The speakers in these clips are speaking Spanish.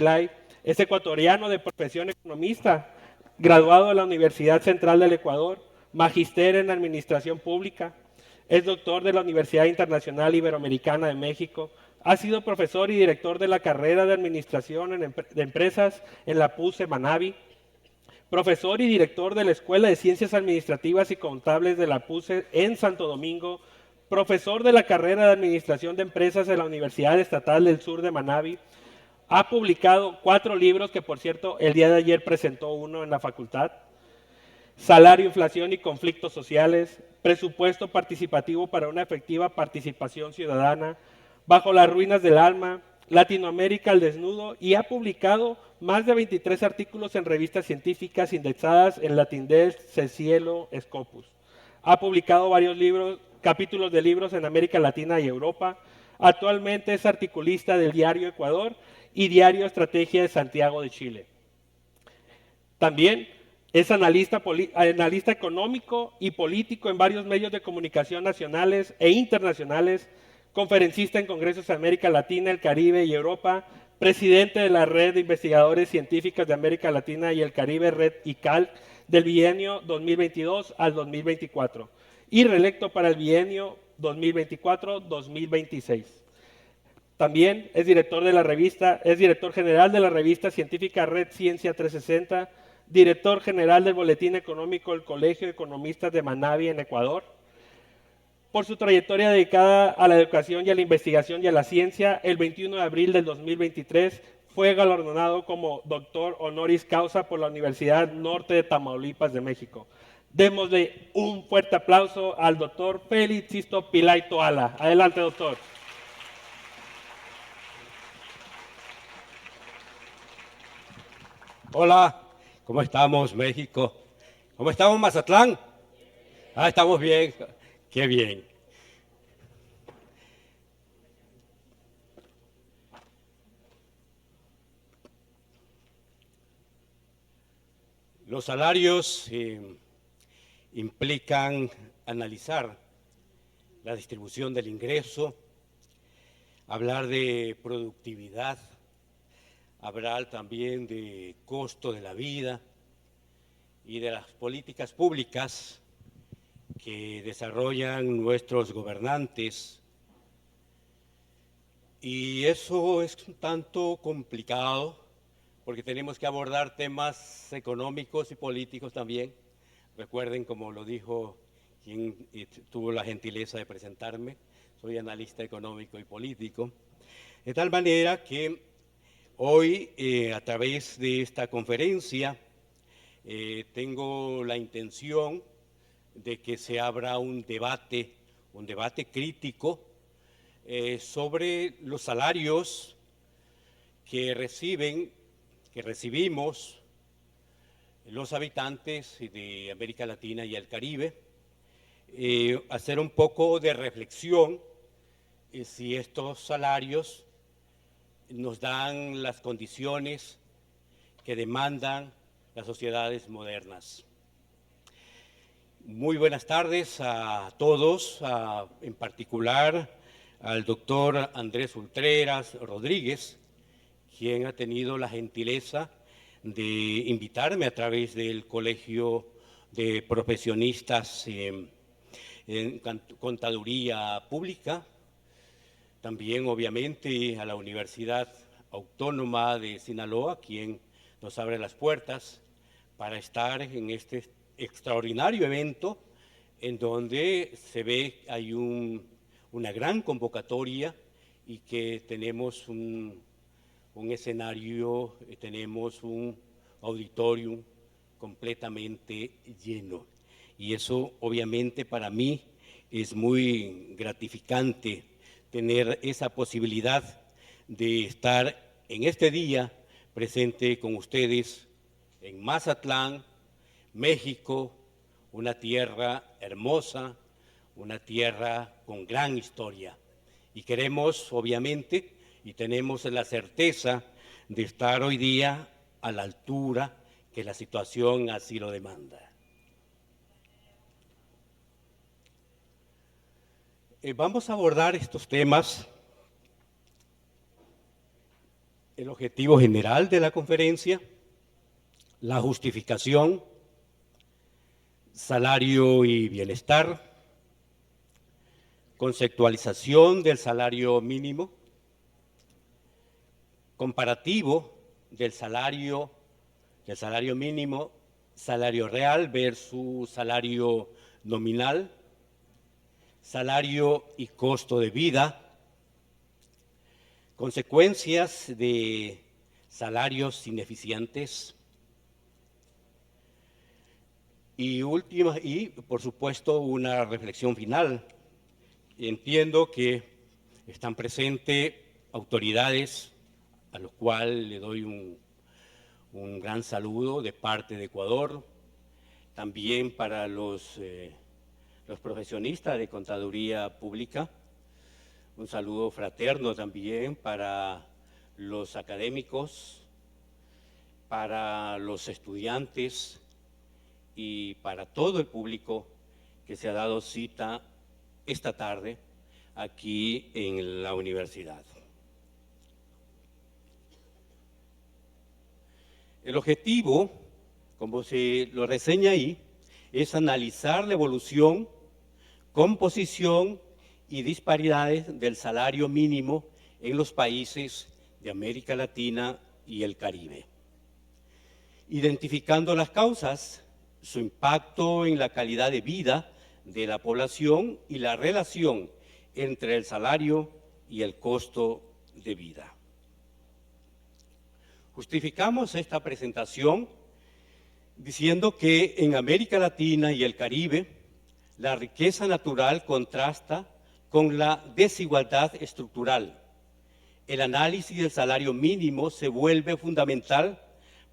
Clay es ecuatoriano de profesión economista, graduado de la Universidad Central del Ecuador, magíster en Administración Pública, es doctor de la Universidad Internacional Iberoamericana de México, ha sido profesor y director de la carrera de Administración de Empresas en la PUCE Manabi, profesor y director de la Escuela de Ciencias Administrativas y Contables de la PUCE en Santo Domingo, profesor de la carrera de Administración de Empresas en la Universidad Estatal del Sur de Manabi. Ha publicado 4 libros, que por cierto el día de ayer presentó uno en la facultad: Salario, inflación y conflictos sociales, Presupuesto participativo para una efectiva participación ciudadana, Bajo las ruinas del alma, Latinoamérica al desnudo, y ha publicado más de 23 artículos en revistas científicas indexadas en Latindesk, Cecielo, Scopus. Ha publicado varios libros, capítulos de libros en América Latina y Europa. Actualmente es articulista del Diario Ecuador y Diario Estrategia de Santiago de Chile. También es analista económico y político en varios medios de comunicación nacionales e internacionales, conferencista en congresos de América Latina, el Caribe y Europa, presidente de la Red de Investigadores Científicos de América Latina y el Caribe, Red ICAL, del bienio 2022 al 2024, y reelecto para el bienio 2024-2026. También es director general de la revista científica Red Ciencia 360, director general del Boletín Económico del Colegio de Economistas de Manabi en Ecuador. Por su trayectoria dedicada a la educación y a la investigación y a la ciencia, el 21 de abril del 2023 fue galardonado como doctor honoris causa por la Universidad Norte de Tamaulipas de México. Démosle un fuerte aplauso al doctor Félix Sisto Pilay Toala. Adelante, doctor. Hola, ¿cómo estamos, México? ¿Cómo estamos, Mazatlán? Estamos bien. Qué bien. Los salarios implican analizar la distribución del ingreso, hablar de productividad, hablar también de costo de la vida y de las políticas públicas que desarrollan nuestros gobernantes. Y eso es un tanto complicado porque tenemos que abordar temas económicos y políticos también. Recuerden, como lo dijo quien tuvo la gentileza de presentarme, soy analista económico y político, de tal manera que hoy, a través de esta conferencia, tengo la intención de que se abra un debate crítico sobre los salarios que recibimos los habitantes de América Latina y el Caribe, hacer un poco de reflexión si estos salarios nos dan las condiciones que demandan las sociedades modernas. Muy buenas tardes a todos, en particular al doctor Andrés Ultreras Rodríguez, quien ha tenido la gentileza de invitarme a través del Colegio de Profesionistas en Contaduría Pública, también obviamente a la Universidad Autónoma de Sinaloa, quien nos abre las puertas para estar en este extraordinario evento en donde se ve hay una gran convocatoria y que tenemos un escenario, tenemos un auditorium completamente lleno. Y eso obviamente para mí es muy gratificante tener esa posibilidad de estar en este día presente con ustedes en Mazatlán, México, una tierra hermosa, una tierra con gran historia. Y queremos, obviamente, y tenemos la certeza de estar hoy día a la altura que la situación así lo demanda. Vamos a abordar estos temas el objetivo general de la conferencia, la justificación, salario y bienestar, conceptualización del salario mínimo, comparativo del salario mínimo, salario real versus salario nominal, salario y costo de vida, consecuencias de salarios ineficientes y por supuesto una reflexión final. Entiendo que están presentes autoridades a los cuales le doy un gran saludo de parte de Ecuador, también para los profesionistas de contaduría pública, un saludo fraterno también para los académicos, para los estudiantes y para todo el público que se ha dado cita esta tarde aquí en la universidad. El objetivo, como se lo reseña ahí, es analizar la evolución, composición y disparidades del salario mínimo en los países de América Latina y el Caribe, identificando las causas, su impacto en la calidad de vida de la población y la relación entre el salario y el costo de vida. Justificamos esta presentación diciendo que en América Latina y el Caribe la riqueza natural contrasta con la desigualdad estructural. El análisis del salario mínimo se vuelve fundamental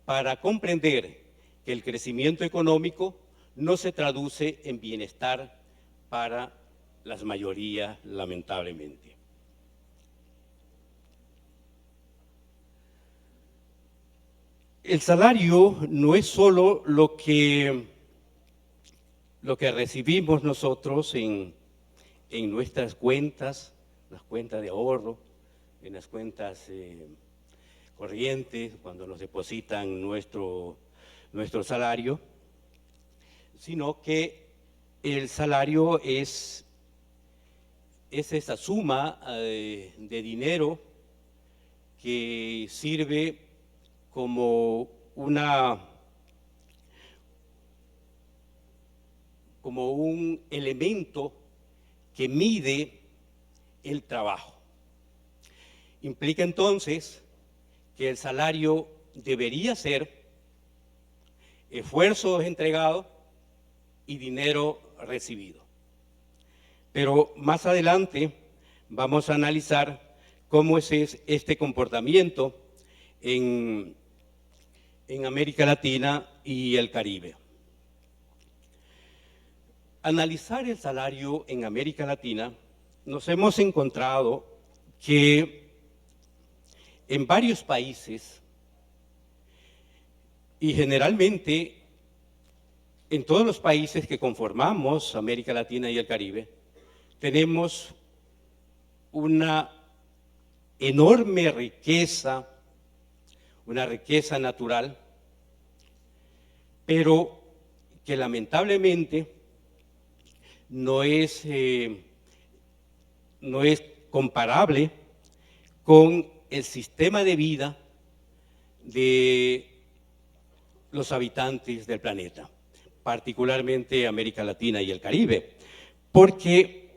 para comprender que el crecimiento económico no se traduce en bienestar para las mayorías, lamentablemente. El salario no es solo lo que recibimos nosotros en nuestras cuentas, las cuentas de ahorro, en las cuentas corrientes, cuando nos depositan nuestro salario, sino que el salario es esa suma de dinero que sirve como un elemento que mide el trabajo. Implica entonces que el salario debería ser esfuerzos entregados y dinero recibido. Pero más adelante vamos a analizar cómo es este comportamiento en América Latina y el Caribe. Analizar el salario en América Latina, nos hemos encontrado que en varios países y generalmente en todos los países que conformamos América Latina y el Caribe, tenemos una enorme riqueza, una riqueza natural, pero que lamentablemente no es comparable con el sistema de vida de los habitantes del planeta, particularmente América Latina y el Caribe, porque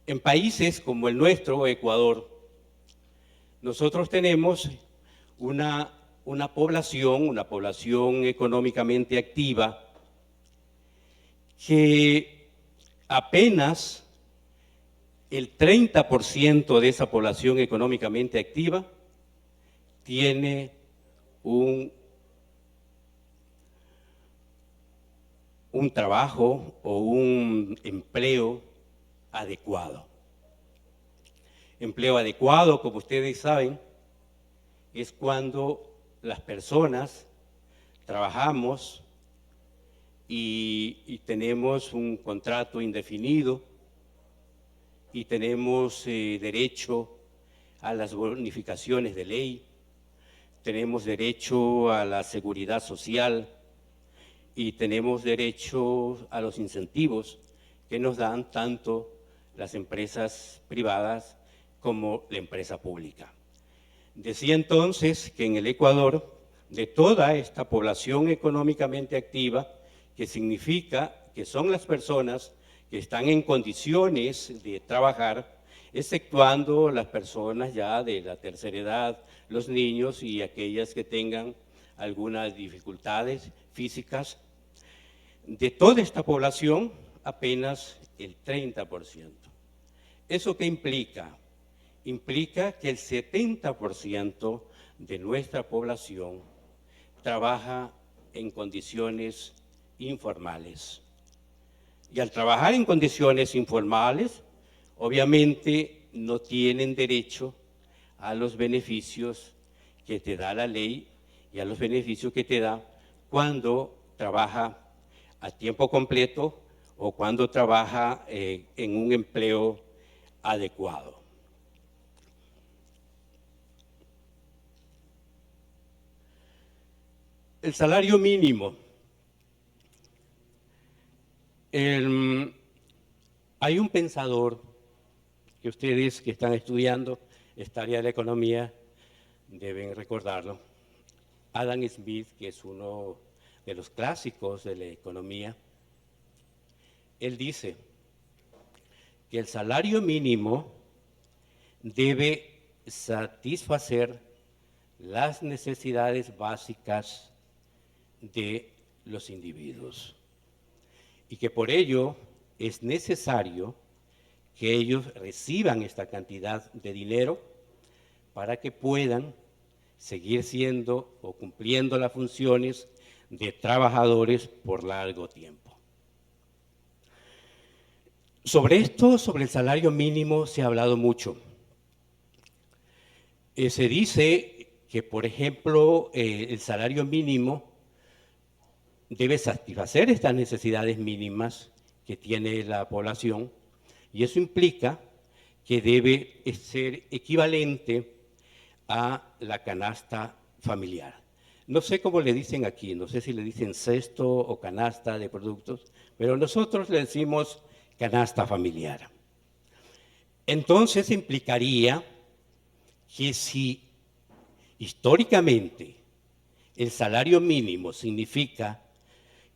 en países como el nuestro, Ecuador, nosotros tenemos una población económicamente activa que apenas el 30% de esa población económicamente activa tiene un trabajo o un empleo adecuado. Empleo adecuado, como ustedes saben, es cuando las personas trabajamos y tenemos un contrato indefinido y tenemos derecho a las bonificaciones de ley, tenemos derecho a la seguridad social y tenemos derecho a los incentivos que nos dan tanto las empresas privadas como la empresa pública. Decía entonces que en el Ecuador, de toda esta población económicamente activa, que significa que son las personas que están en condiciones de trabajar, exceptuando las personas ya de la tercera edad, los niños y aquellas que tengan algunas dificultades físicas. De toda esta población, apenas el 30%. ¿Eso qué implica? Implica que el 70% de nuestra población trabaja en condiciones informales. Y al trabajar en condiciones informales, obviamente no tienen derecho a los beneficios que te da la ley y a los beneficios que te da cuando trabaja a tiempo completo o cuando trabaja en un empleo adecuado. El salario mínimo. Hay un pensador que ustedes que están estudiando esta área de la economía deben recordarlo, Adam Smith, que es uno de los clásicos de la economía. Él dice que el salario mínimo debe satisfacer las necesidades básicas de los individuos y que por ello es necesario que ellos reciban esta cantidad de dinero para que puedan seguir siendo o cumpliendo las funciones de trabajadores por largo tiempo. Sobre esto, sobre el salario mínimo, se ha hablado mucho. Se dice que, por ejemplo, el salario mínimo debe satisfacer estas necesidades mínimas que tiene la población y eso implica que debe ser equivalente a la canasta familiar. No sé cómo le dicen aquí, no sé si le dicen cesto o canasta de productos, pero nosotros le decimos canasta familiar. Entonces implicaría que si históricamente el salario mínimo significa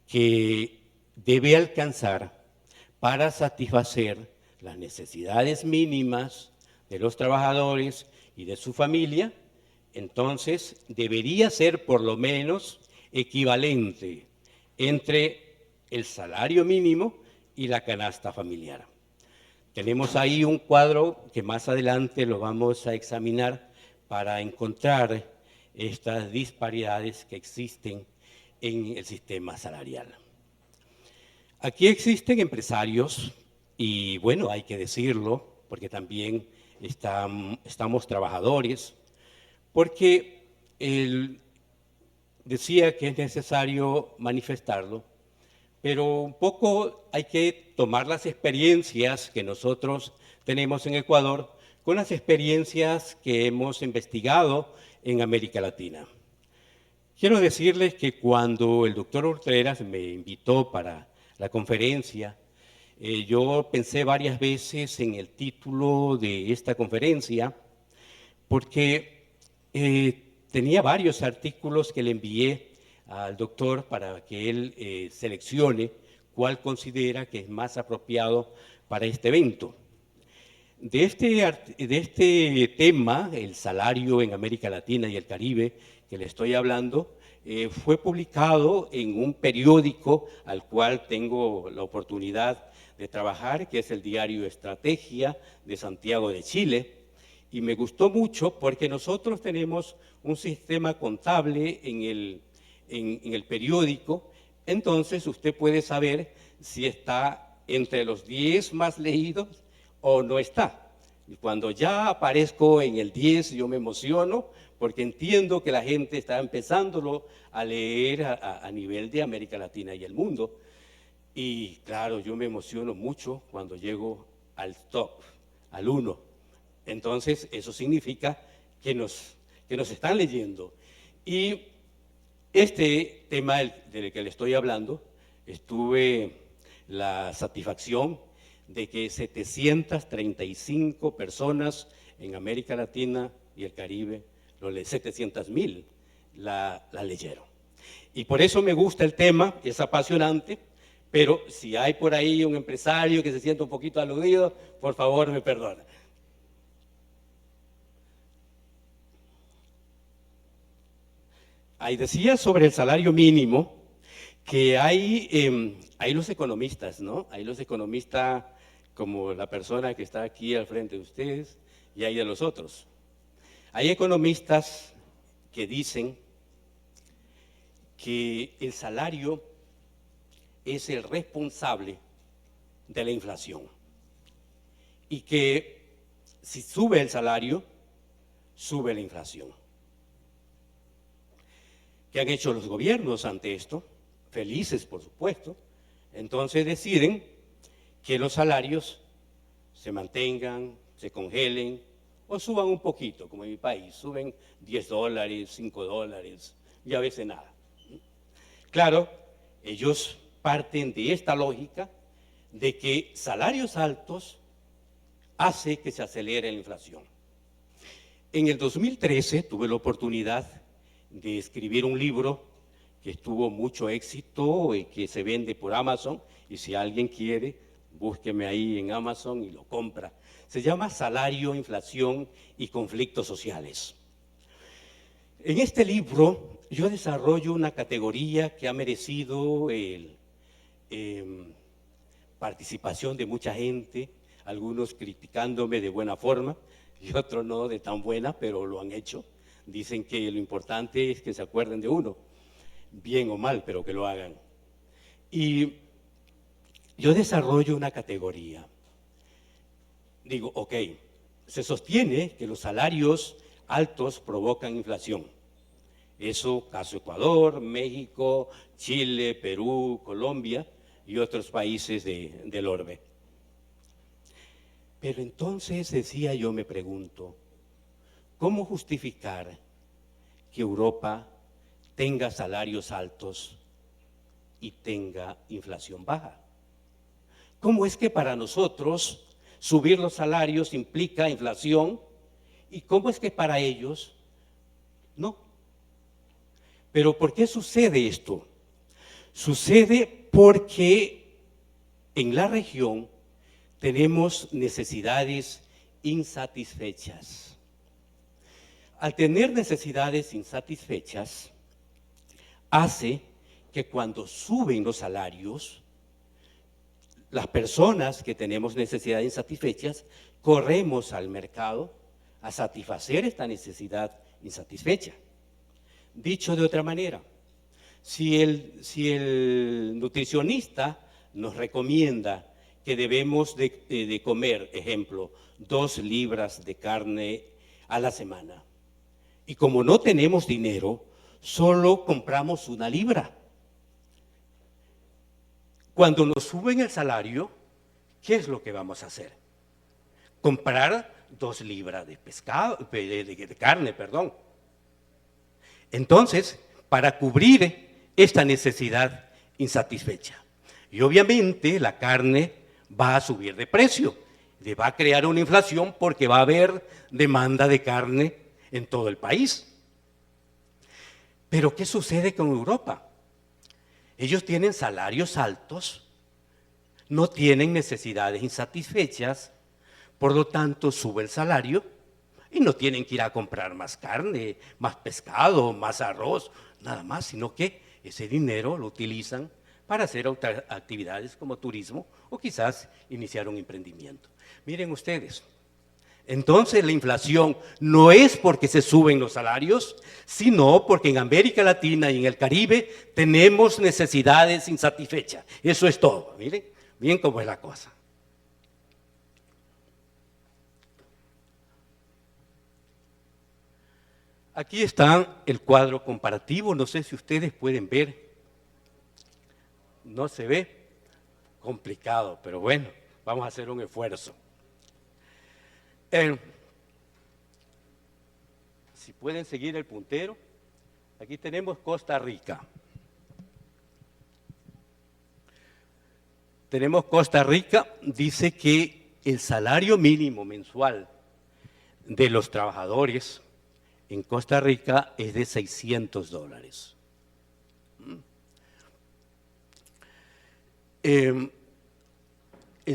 que debe alcanzar para satisfacer las necesidades mínimas de los trabajadores y de su familia, entonces debería ser por lo menos equivalente entre el salario mínimo y la canasta familiar. Tenemos ahí un cuadro que más adelante lo vamos a examinar para encontrar estas disparidades que existen en el sistema salarial. Aquí existen empresarios y bueno, hay que decirlo, porque también estamos trabajadores, porque él decía que es necesario manifestarlo, pero un poco hay que tomar las experiencias que nosotros tenemos en Ecuador con las experiencias que hemos investigado en América Latina. Quiero decirles que cuando el doctor Ortreras me invitó para la conferencia, yo pensé varias veces en el título de esta conferencia porque tenía varios artículos que le envié al doctor para que él seleccione cuál considera que es más apropiado para este evento. De este tema, el salario en América Latina y el Caribe, que le estoy hablando, fue publicado en un periódico al cual tengo la oportunidad de trabajar, que es el diario Estrategia de Santiago de Chile, y me gustó mucho porque nosotros tenemos un sistema contable en el periódico, entonces usted puede saber si está entre los 10 más leídos o no está. Y cuando ya aparezco en el 10, yo me emociono porque entiendo que la gente está empezándolo a leer a nivel de América Latina y el mundo. Y claro, yo me emociono mucho cuando llego al top, al 1. Entonces, eso significa que nos están leyendo. Y este tema del que le estoy hablando, tuve la satisfacción de que 735 personas en América Latina y el Caribe, 700,000 la leyeron. Y por eso me gusta el tema, es apasionante, pero si hay por ahí un empresario que se sienta un poquito aludido, por favor me perdona. Ahí decía sobre el salario mínimo que hay los economistas, ¿no? Hay los economistas como la persona que está aquí al frente de ustedes y hay de los otros. Hay economistas que dicen que el salario es el responsable de la inflación y que si sube el salario, sube la inflación. ¿Qué han hecho los gobiernos ante esto? Felices, por supuesto. Entonces deciden que los salarios se mantengan, se congelen o suban un poquito, como en mi país, suben $10, $5 y a veces nada. Claro, ellos parten de esta lógica de que salarios altos hace que se acelere la inflación. En el 2013 tuve la oportunidad de escribir un libro que tuvo mucho éxito y que se vende por Amazon, y si alguien quiere, búsqueme ahí en Amazon y lo compra. Se llama Salario, Inflación y Conflictos Sociales. En este libro yo desarrollo una categoría que ha merecido participación de mucha gente, algunos criticándome de buena forma y otros no de tan buena, pero lo han hecho. Dicen que lo importante es que se acuerden de uno, bien o mal, pero que lo hagan. Y yo desarrollo una categoría. Digo, ok, se sostiene que los salarios altos provocan inflación. Eso, caso Ecuador, México, Chile, Perú, Colombia y otros países del orbe. Pero entonces, decía yo, me pregunto, ¿cómo justificar que Europa tenga salarios altos y tenga inflación baja? ¿Cómo es que para nosotros subir los salarios implica inflación y cómo es que para ellos no? Pero ¿por qué sucede esto? Sucede porque en la región tenemos necesidades insatisfechas. Al tener necesidades insatisfechas, hace que cuando suben los salarios, las personas que tenemos necesidades insatisfechas, corremos al mercado a satisfacer esta necesidad insatisfecha. Dicho de otra manera, si el nutricionista nos recomienda que debemos de comer, ejemplo, 2 libras de carne a la semana, y como no tenemos dinero, solo compramos 1 libra. Cuando nos suben el salario, ¿qué es lo que vamos a hacer? Comprar 2 libras de carne. Entonces, para cubrir esta necesidad insatisfecha. Y obviamente la carne va a subir de precio, le va a crear una inflación porque va a haber demanda de carne en todo el país. Pero ¿qué sucede con Europa? Ellos tienen salarios altos, no tienen necesidades insatisfechas, por lo tanto sube el salario y no tienen que ir a comprar más carne, más pescado, más arroz, nada más, sino que ese dinero lo utilizan para hacer otras actividades como turismo o quizás iniciar un emprendimiento. Miren ustedes, entonces la inflación no es porque se suben los salarios, sino porque en América Latina y en el Caribe tenemos necesidades insatisfechas. Eso es todo, miren, bien cómo es la cosa. Aquí está el cuadro comparativo, no sé si ustedes pueden ver. No se ve, complicado, pero bueno, vamos a hacer un esfuerzo. Si pueden seguir el puntero, aquí tenemos Costa Rica. Tenemos Costa Rica, dice que el salario mínimo mensual de los trabajadores en Costa Rica es de $600. El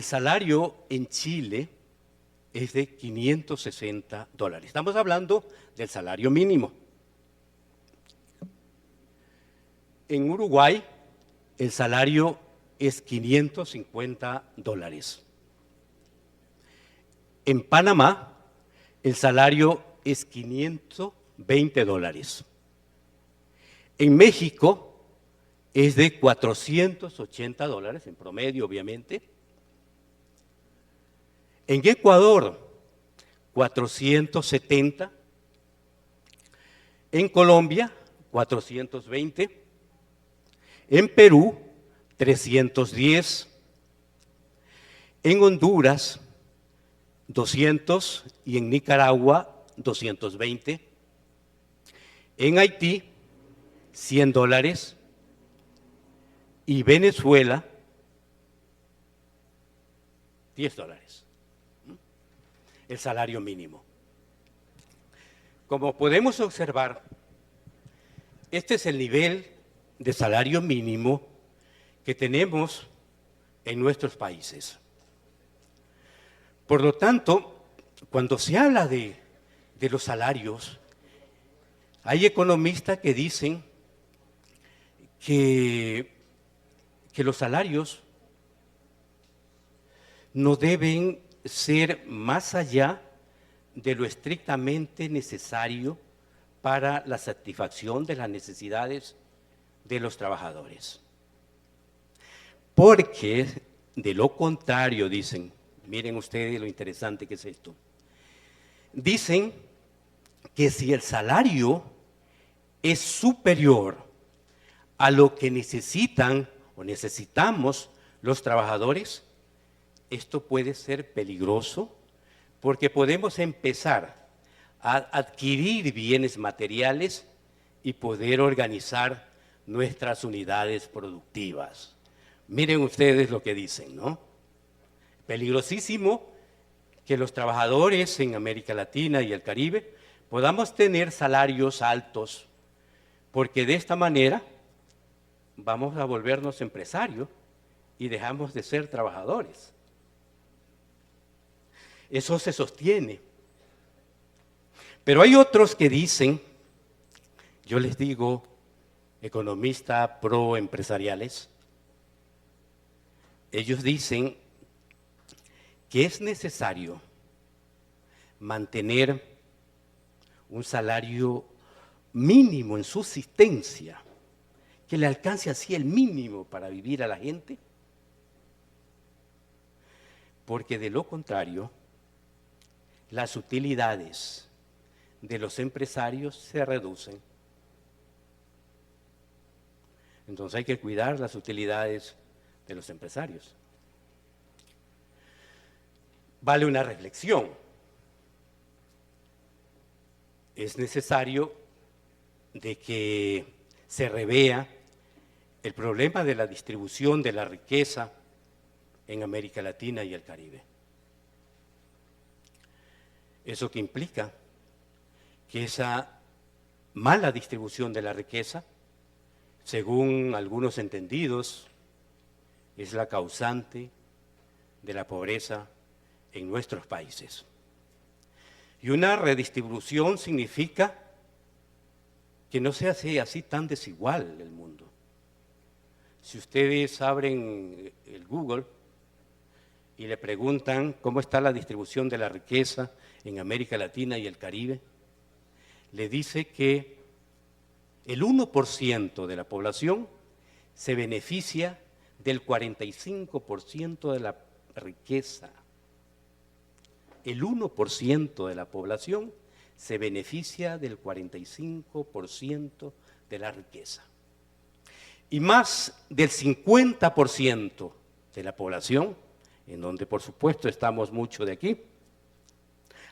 salario en Chile es de $560. Estamos hablando del salario mínimo. En Uruguay, el salario es $550. En Panamá, el salario es $520. En México, es de $480, en promedio, obviamente. En Ecuador, 470. En Colombia, 420. En Perú, 310. En Honduras, 200. Y en Nicaragua, 220. En Haití, $100. Y Venezuela, $10. El salario mínimo. Como podemos observar, este es el nivel de salario mínimo que tenemos en nuestros países. Por lo tanto, cuando se habla de los salarios, hay economistas que dicen que los salarios no deben ser más allá de lo estrictamente necesario para la satisfacción de las necesidades de los trabajadores. Porque de lo contrario, dicen, miren ustedes lo interesante que es esto, dicen que si el salario es superior a lo que necesitan o necesitamos los trabajadores, esto puede ser peligroso porque podemos empezar a adquirir bienes materiales y poder organizar nuestras unidades productivas. Miren ustedes lo que dicen, ¿no? Peligrosísimo que los trabajadores en América Latina y el Caribe podamos tener salarios altos, porque de esta manera vamos a volvernos empresarios y dejamos de ser trabajadores. Eso se sostiene. Pero hay otros que dicen, yo les digo, economistas proempresariales, ellos dicen que es necesario mantener un salario mínimo en subsistencia, que le alcance así el mínimo para vivir a la gente, porque de lo contrario, las utilidades de los empresarios se reducen. Entonces hay que cuidar las utilidades de los empresarios. Vale una reflexión. Es necesario de que se revea el problema de la distribución de la riqueza en América Latina y el Caribe. Eso que implica que esa mala distribución de la riqueza, según algunos entendidos, es la causante de la pobreza en nuestros países. Y una redistribución significa que no se hace así tan desigual el mundo. Si ustedes abren el Google y le preguntan cómo está la distribución de la riqueza en América Latina y el Caribe, le dice que el 1% de la población se beneficia del 45% de la riqueza. El 1% de la población se beneficia del 45% de la riqueza. Y más del 50% de la población, en donde por supuesto estamos mucho de aquí,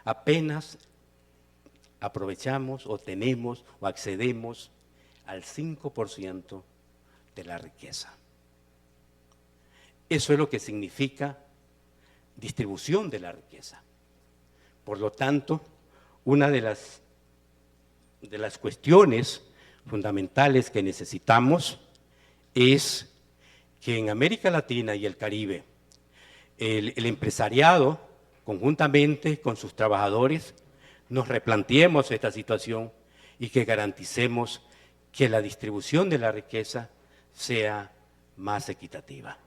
apenas aprovechamos o tenemos o accedemos al 5% de la riqueza. Eso es lo que significa distribución de la riqueza. Por lo tanto, una de las cuestiones fundamentales que necesitamos es que en América Latina y el Caribe, el empresariado, conjuntamente con sus trabajadores, nos replanteemos esta situación y que garanticemos que la distribución de la riqueza sea más equitativa.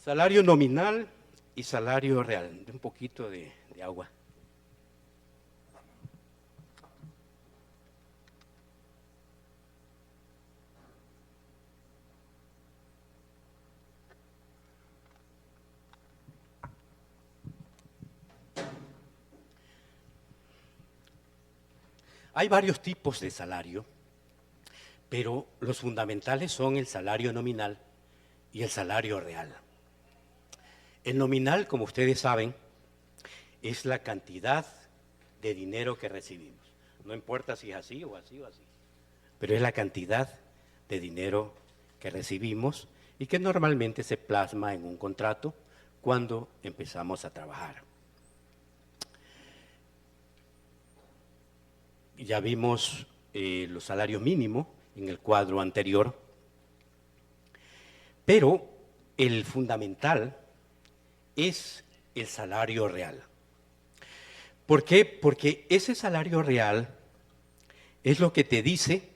Salario nominal y salario real. Un poquito de agua. Hay varios tipos de salario, pero los fundamentales son el salario nominal y el salario real. El nominal, como ustedes saben, es la cantidad de dinero que recibimos. No importa si es así o así o así, pero es la cantidad de dinero que recibimos y que normalmente se plasma en un contrato cuando empezamos a trabajar. Ya vimos los salarios mínimos en el cuadro anterior, pero el fundamental es el salario real. ¿Por qué? Porque ese salario real es lo que te dice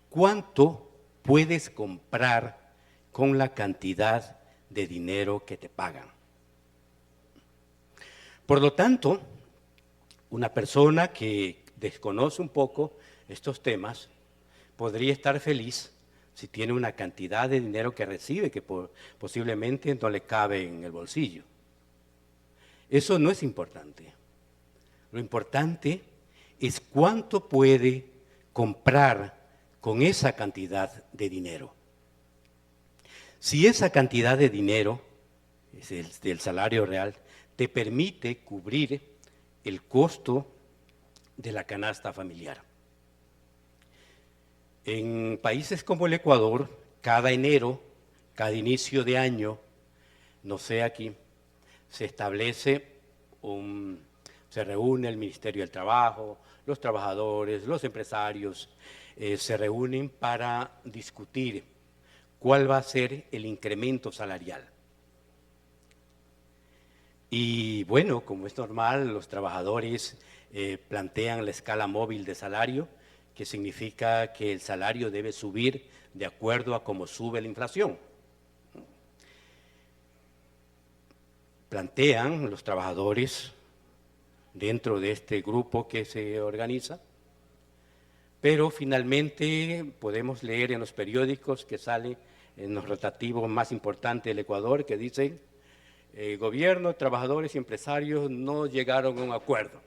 cuánto puedes comprar con la cantidad de dinero que te pagan. Por lo tanto, una persona que desconoce un poco estos temas podría estar feliz si tiene una cantidad de dinero que recibe que posiblemente no le cabe en el bolsillo. Eso no es importante. Lo importante es cuánto puede comprar con esa cantidad de dinero. Si esa cantidad de dinero, es el salario real, te permite cubrir el costo de la canasta familiar. En países como el Ecuador, cada enero, cada inicio de año, no sé aquí, se reúne el Ministerio del Trabajo, los trabajadores, los empresarios, se reúnen para discutir cuál va a ser el incremento salarial. Y bueno, como es normal, los trabajadores plantean la escala móvil de salario, que significa que el salario debe subir de acuerdo a cómo sube la inflación. Plantean los trabajadores dentro de este grupo que se organiza, pero finalmente podemos leer en los periódicos que salen en los rotativos más importantes del Ecuador que dicen gobierno, trabajadores y empresarios no llegaron a un acuerdo.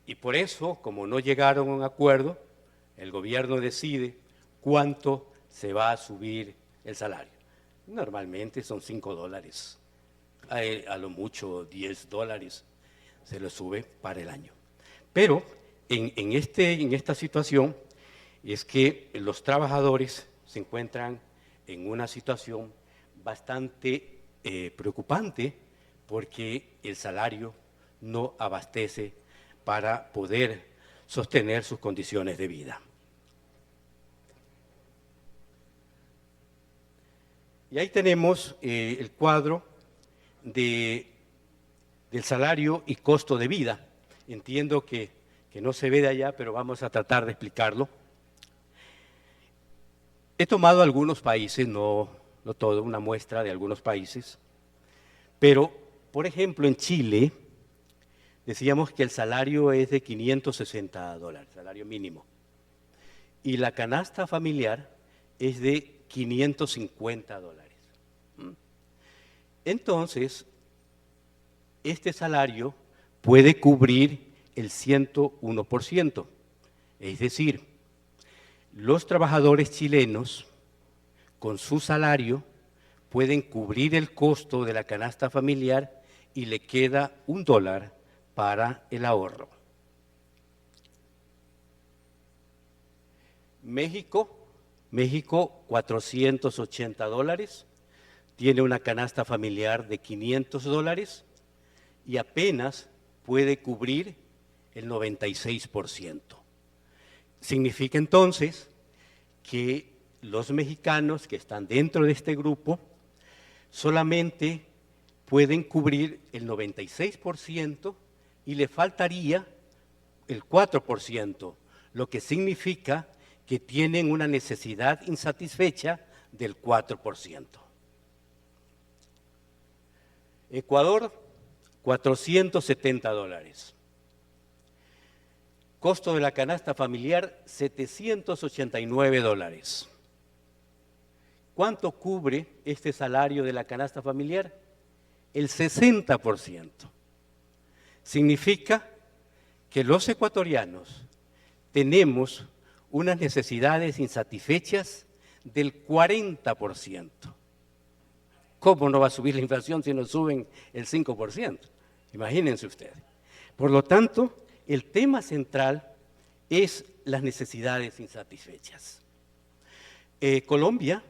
Y por eso, como no llegaron a un acuerdo, el gobierno decide cuánto se va a subir el salario. Normalmente son $5, a lo mucho $10 se lo sube para el año. Pero en esta situación es que los trabajadores se encuentran en una situación bastante preocupante porque el salario no abastece para poder sostener sus condiciones de vida. Y ahí tenemos el cuadro del salario y costo de vida. Entiendo que no se ve de allá, pero vamos a tratar de explicarlo. He tomado algunos países, no todo, una muestra de algunos países, pero, por ejemplo, en Chile, decíamos que el salario es de $560, salario mínimo, y la canasta familiar es de $550. Entonces, este salario puede cubrir el 101%. Es decir, los trabajadores chilenos con su salario pueden cubrir el costo de la canasta familiar y le queda $1 para el ahorro. México, $480, tiene una canasta familiar de $500 y apenas puede cubrir el 96%. Significa entonces que los mexicanos que están dentro de este grupo solamente pueden cubrir el 96% y le faltaría el 4%, lo que significa que tienen una necesidad insatisfecha del 4%. Ecuador, $470. Costo de la canasta familiar, $789. ¿Cuánto cubre este salario de la canasta familiar? El 60%. Significa que los ecuatorianos tenemos unas necesidades insatisfechas del 40%. ¿Cómo no va a subir la inflación si nos suben el 5%? Imagínense ustedes. Por lo tanto, el tema central es las necesidades insatisfechas. Colombia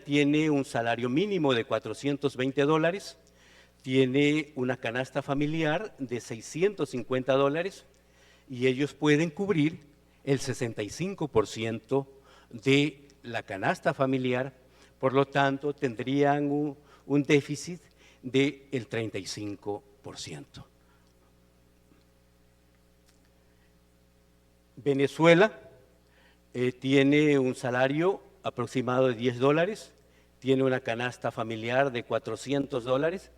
tiene un salario mínimo de $420, tiene una canasta familiar de $650 y ellos pueden cubrir el 65% de la canasta familiar, por lo tanto tendrían un déficit del 35%. Venezuela tiene un salario aproximado de $10, tiene una canasta familiar de $400,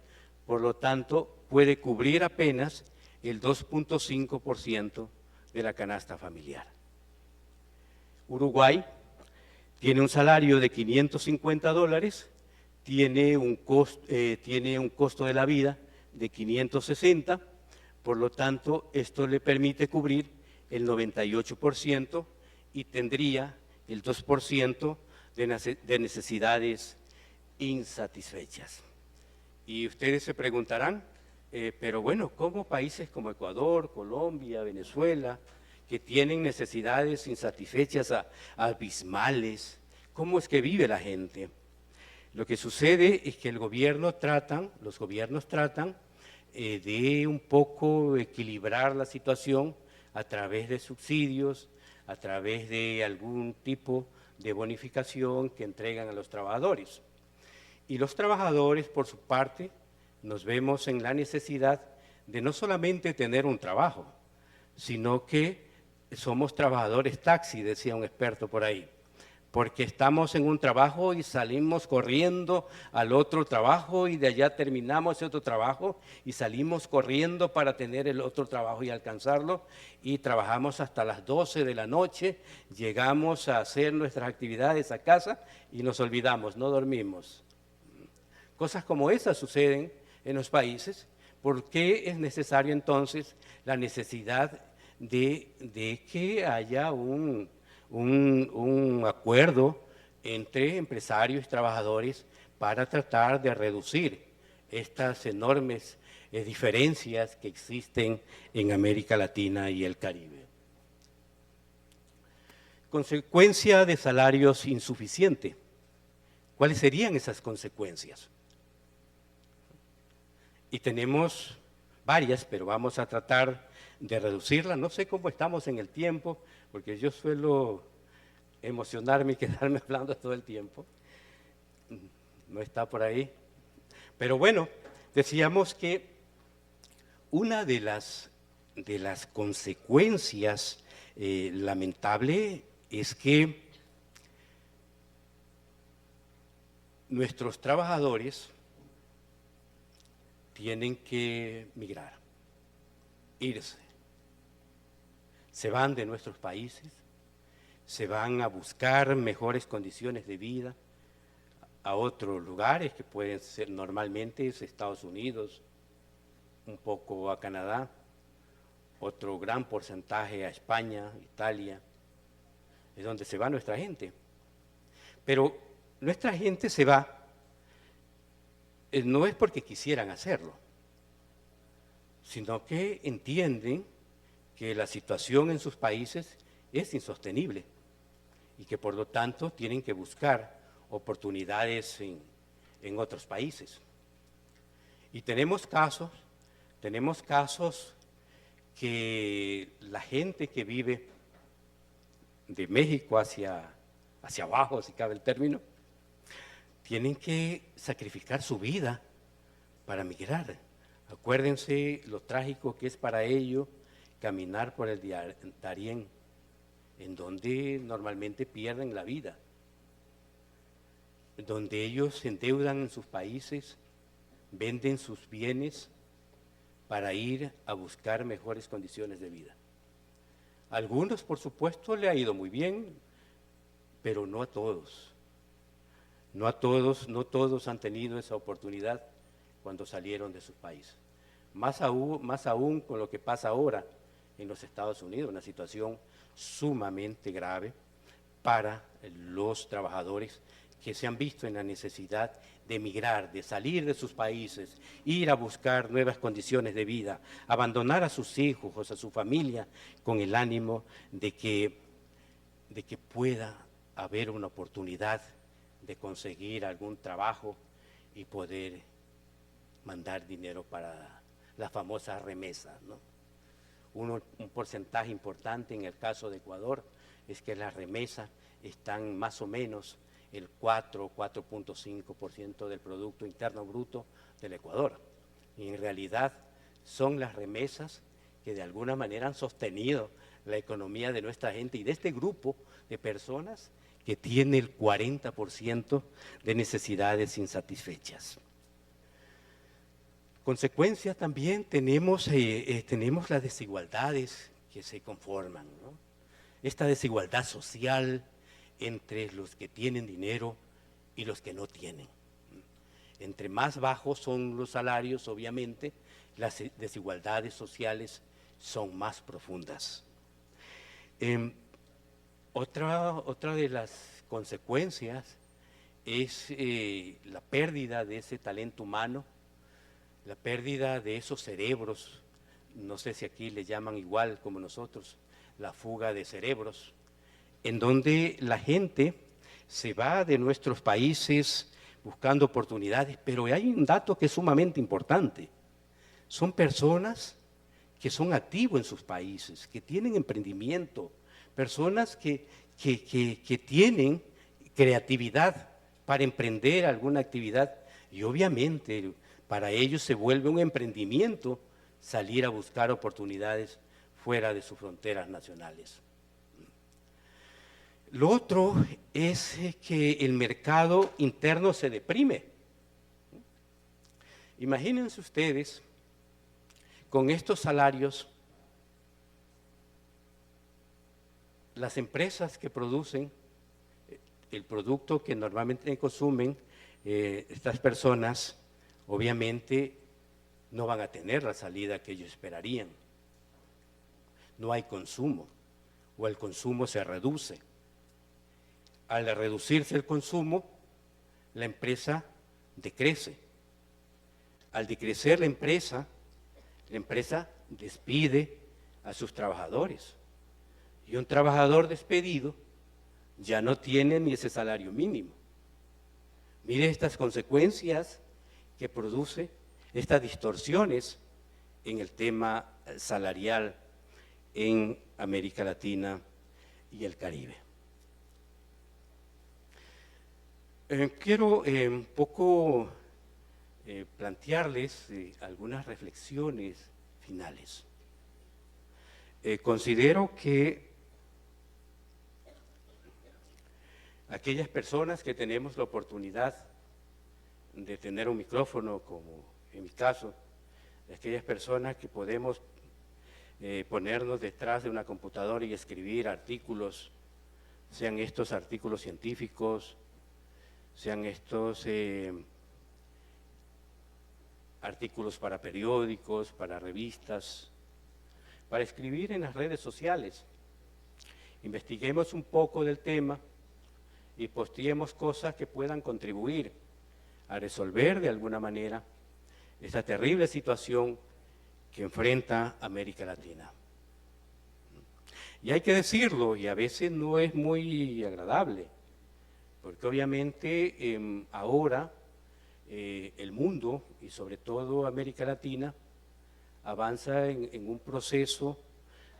por lo tanto puede cubrir apenas el 2.5% de la canasta familiar. Uruguay tiene un salario de $550, tiene un costo de la vida de 560, por lo tanto esto le permite cubrir el 98% y tendría el 2% de necesidades insatisfechas. Y ustedes se preguntarán, pero bueno, ¿cómo países como Ecuador, Colombia, Venezuela, que tienen necesidades insatisfechas abismales, cómo es que vive la gente? Lo que sucede es que los gobiernos tratan de un poco equilibrar la situación a través de subsidios, a través de algún tipo de bonificación que entregan a los trabajadores. Y los trabajadores, por su parte, nos vemos en la necesidad de no solamente tener un trabajo, sino que somos trabajadores taxi, decía un experto por ahí, porque estamos en un trabajo y salimos corriendo al otro trabajo y de allá terminamos ese otro trabajo y salimos corriendo para tener el otro trabajo y alcanzarlo y trabajamos hasta las 12 de la noche, llegamos a hacer nuestras actividades a casa y nos olvidamos, no dormimos. Cosas como esas suceden en los países. ¿Por qué es necesario entonces la necesidad de que haya un acuerdo entre empresarios y trabajadores para tratar de reducir estas enormes diferencias que existen en América Latina y el Caribe? Consecuencia de salarios insuficientes. ¿Cuáles serían esas consecuencias? Y tenemos varias, pero vamos a tratar de reducirlas. No sé cómo estamos en el tiempo, porque yo suelo emocionarme y quedarme hablando todo el tiempo. No está por ahí. Pero bueno, decíamos que una de las consecuencias lamentables es que nuestros trabajadores tienen que migrar, irse. Se van de nuestros países, se van a buscar mejores condiciones de vida a otros lugares que pueden ser normalmente Estados Unidos, un poco a Canadá, otro gran porcentaje a España, Italia, es donde se va nuestra gente. Pero nuestra gente se va, no es porque quisieran hacerlo, sino que entienden que la situación en sus países es insostenible y que por lo tanto tienen que buscar oportunidades en otros países. Y tenemos casos que la gente que vive de México hacia abajo, si cabe el término, tienen que sacrificar su vida para migrar. Acuérdense lo trágico que es para ellos caminar por el Darién, en donde normalmente pierden la vida, donde ellos se endeudan en sus países, venden sus bienes para ir a buscar mejores condiciones de vida. A algunos, por supuesto, le ha ido muy bien, pero no a todos. No todos han tenido esa oportunidad cuando salieron de sus países. Más aún con lo que pasa ahora en los Estados Unidos, una situación sumamente grave para los trabajadores que se han visto en la necesidad de emigrar, de salir de sus países, ir a buscar nuevas condiciones de vida, abandonar a sus hijos, a su familia, con el ánimo de que pueda haber una oportunidad de conseguir algún trabajo y poder mandar dinero para la famosa remesa, ¿no? Un porcentaje importante en el caso de Ecuador es que las remesas están más o menos el 4.5% del Producto Interno Bruto del Ecuador. Y en realidad son las remesas que de alguna manera han sostenido la economía de nuestra gente y de este grupo de personas que tiene el 40% de necesidades insatisfechas. Consecuencia también tenemos las desigualdades que se conforman, ¿no? Esta desigualdad social entre los que tienen dinero y los que no tienen. Entre más bajos son los salarios, obviamente, las desigualdades sociales son más profundas. Otra de las consecuencias es la pérdida de ese talento humano, la pérdida de esos cerebros, no sé si aquí le llaman igual como nosotros, la fuga de cerebros, en donde la gente se va de nuestros países buscando oportunidades, pero hay un dato que es sumamente importante. Son personas que son activos en sus países, que tienen emprendimiento, personas que tienen creatividad para emprender alguna actividad y obviamente para ellos se vuelve un emprendimiento salir a buscar oportunidades fuera de sus fronteras nacionales. Lo otro es que el mercado interno se deprime. Imagínense ustedes, con estos salarios, las empresas que producen el producto que normalmente consumen estas personas, obviamente no van a tener la salida que ellos esperarían. No hay consumo, o el consumo se reduce. Al reducirse el consumo, la empresa decrece. Al decrecer la empresa despide a sus trabajadores. Y un trabajador despedido ya no tiene ni ese salario mínimo. Mire estas consecuencias que produce, estas distorsiones en el tema salarial en América Latina y el Caribe. Quiero un poco plantearles algunas reflexiones finales. Considero que aquellas personas que tenemos la oportunidad de tener un micrófono, como en mi caso, aquellas personas que podemos ponernos detrás de una computadora y escribir artículos, sean estos artículos científicos, sean estos artículos para periódicos, para revistas, para escribir en las redes sociales. Investiguemos un poco del tema y posteemos cosas que puedan contribuir a resolver de alguna manera esta terrible situación que enfrenta América Latina. Y hay que decirlo, y a veces no es muy agradable, porque obviamente ahora el mundo, y sobre todo América Latina, avanza en un proceso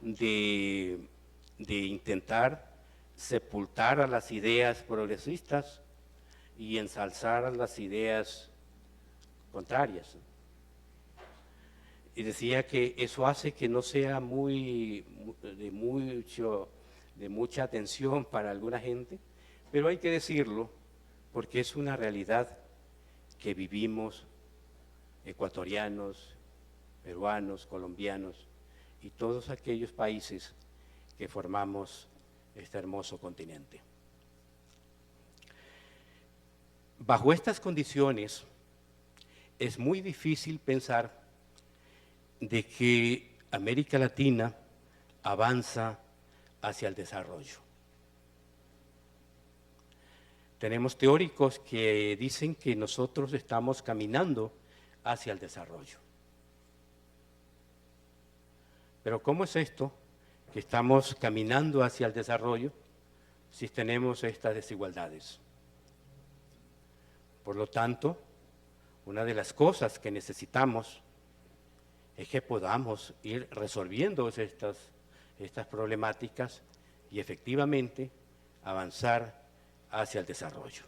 de intentar sepultar a las ideas progresistas y ensalzar a las ideas contrarias. Y decía que eso hace que no sea de mucha atención para alguna gente, pero hay que decirlo porque es una realidad que vivimos ecuatorianos, peruanos, colombianos y todos aquellos países que formamos este hermoso continente. Bajo estas condiciones es muy difícil pensar de que América Latina avanza hacia el desarrollo. Tenemos teóricos que dicen que nosotros estamos caminando hacia el desarrollo. Pero ¿cómo es esto que estamos caminando hacia el desarrollo si tenemos estas desigualdades? Por lo tanto, una de las cosas que necesitamos es que podamos ir resolviendo estas problemáticas y efectivamente avanzar hacia el desarrollo.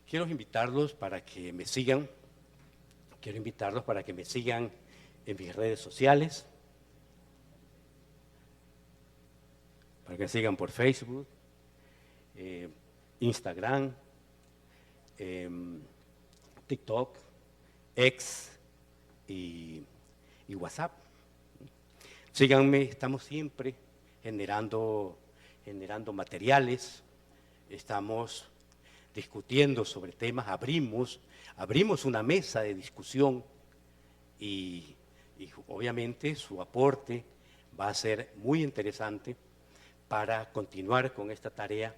Quiero invitarlos para que me sigan, en mis redes sociales, para que me sigan por Facebook, Instagram, TikTok, X y WhatsApp. Síganme, estamos siempre generando materiales, estamos discutiendo sobre temas, abrimos una mesa de discusión y obviamente su aporte va a ser muy interesante para continuar con esta tarea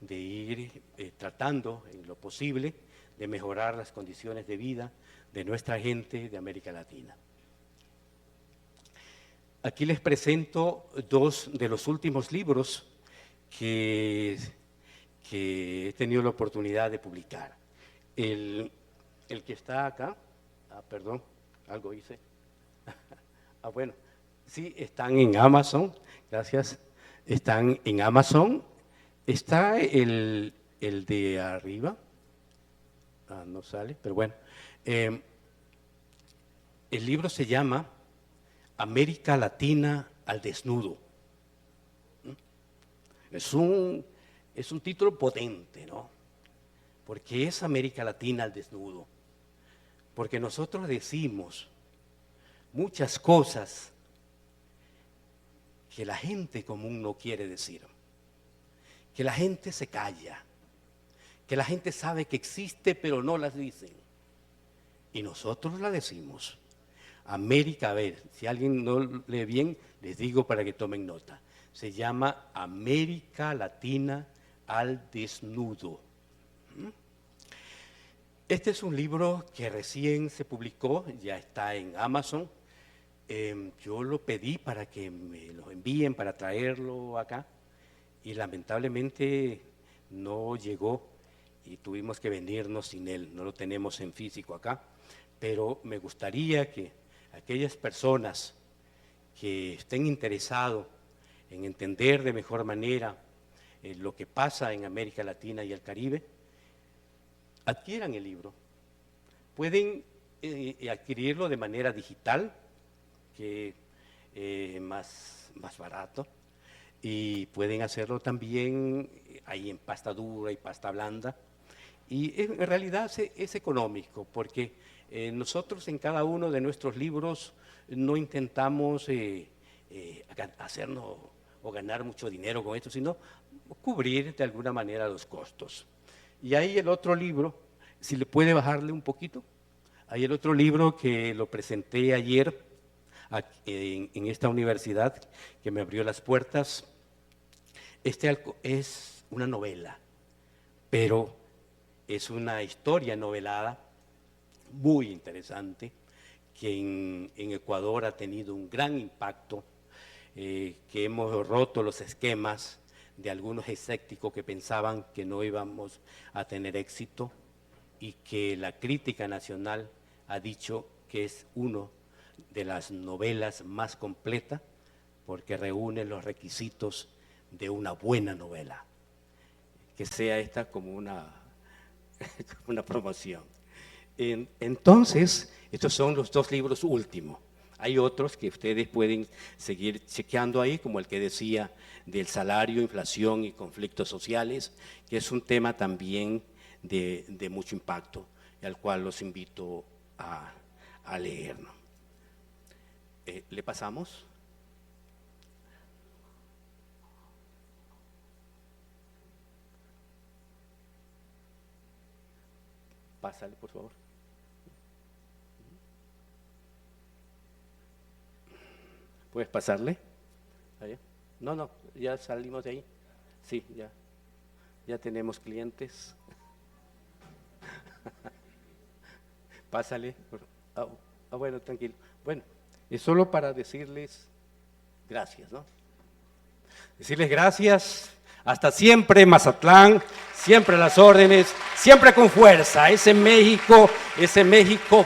de ir tratando en lo posible de mejorar las condiciones de vida de nuestra gente de América Latina. Aquí les presento dos de los últimos libros que he tenido la oportunidad de publicar. El que está acá, perdón, algo hice. Bueno, sí, están en Amazon, gracias, están en Amazon. Está el de arriba, no sale, pero bueno. El libro se llama América Latina al desnudo. Es un título potente, ¿no? Porque es América Latina al desnudo. Porque nosotros decimos muchas cosas que la gente común no quiere decir. Que la gente se calla, que la gente sabe que existe pero no las dicen. Y nosotros la decimos. América, a ver, si alguien no lee bien, les digo para que tomen nota. Se llama América Latina al desnudo. Este es un libro que recién se publicó, ya está en Amazon. Yo lo pedí para que me lo envíen para traerlo acá. Y lamentablemente no llegó y tuvimos que venirnos sin él, no lo tenemos en físico acá, pero me gustaría que aquellas personas que estén interesados en entender de mejor manera lo que pasa en América Latina y el Caribe, adquieran el libro. Pueden adquirirlo de manera digital, que es más barato, y pueden hacerlo también ahí en pasta dura y pasta blanda. Y en realidad es económico, porque nosotros en cada uno de nuestros libros no intentamos hacernos o ganar mucho dinero con esto, sino cubrir de alguna manera los costos. Y ahí el otro libro si le puede bajarle un poquito. Hay el otro libro que lo presenté ayer en esta universidad, que me abrió las puertas. Este es una novela, pero es una historia novelada muy interesante, que en Ecuador ha tenido un gran impacto, que hemos roto los esquemas de algunos escépticos que pensaban que no íbamos a tener éxito, y que la crítica nacional ha dicho que es una de las novelas más completas, porque reúne los requisitos de una buena novela. Que sea esta como una promoción. Entonces, estos son los dos libros últimos. Hay otros que ustedes pueden seguir chequeando ahí, como el que decía del salario, inflación y conflictos sociales, que es un tema también de mucho impacto, y al cual los invito a leer, ¿no? ¿Le pasamos? Pásale, por favor. ¿Puedes pasarle? ¿Ahí? No, ya salimos de ahí. Sí, ya tenemos clientes. Pásale. Bueno, tranquilo. Bueno, es solo para decirles gracias, ¿no? Decirles gracias. Hasta siempre, Mazatlán, siempre a las órdenes, siempre con fuerza. Ese México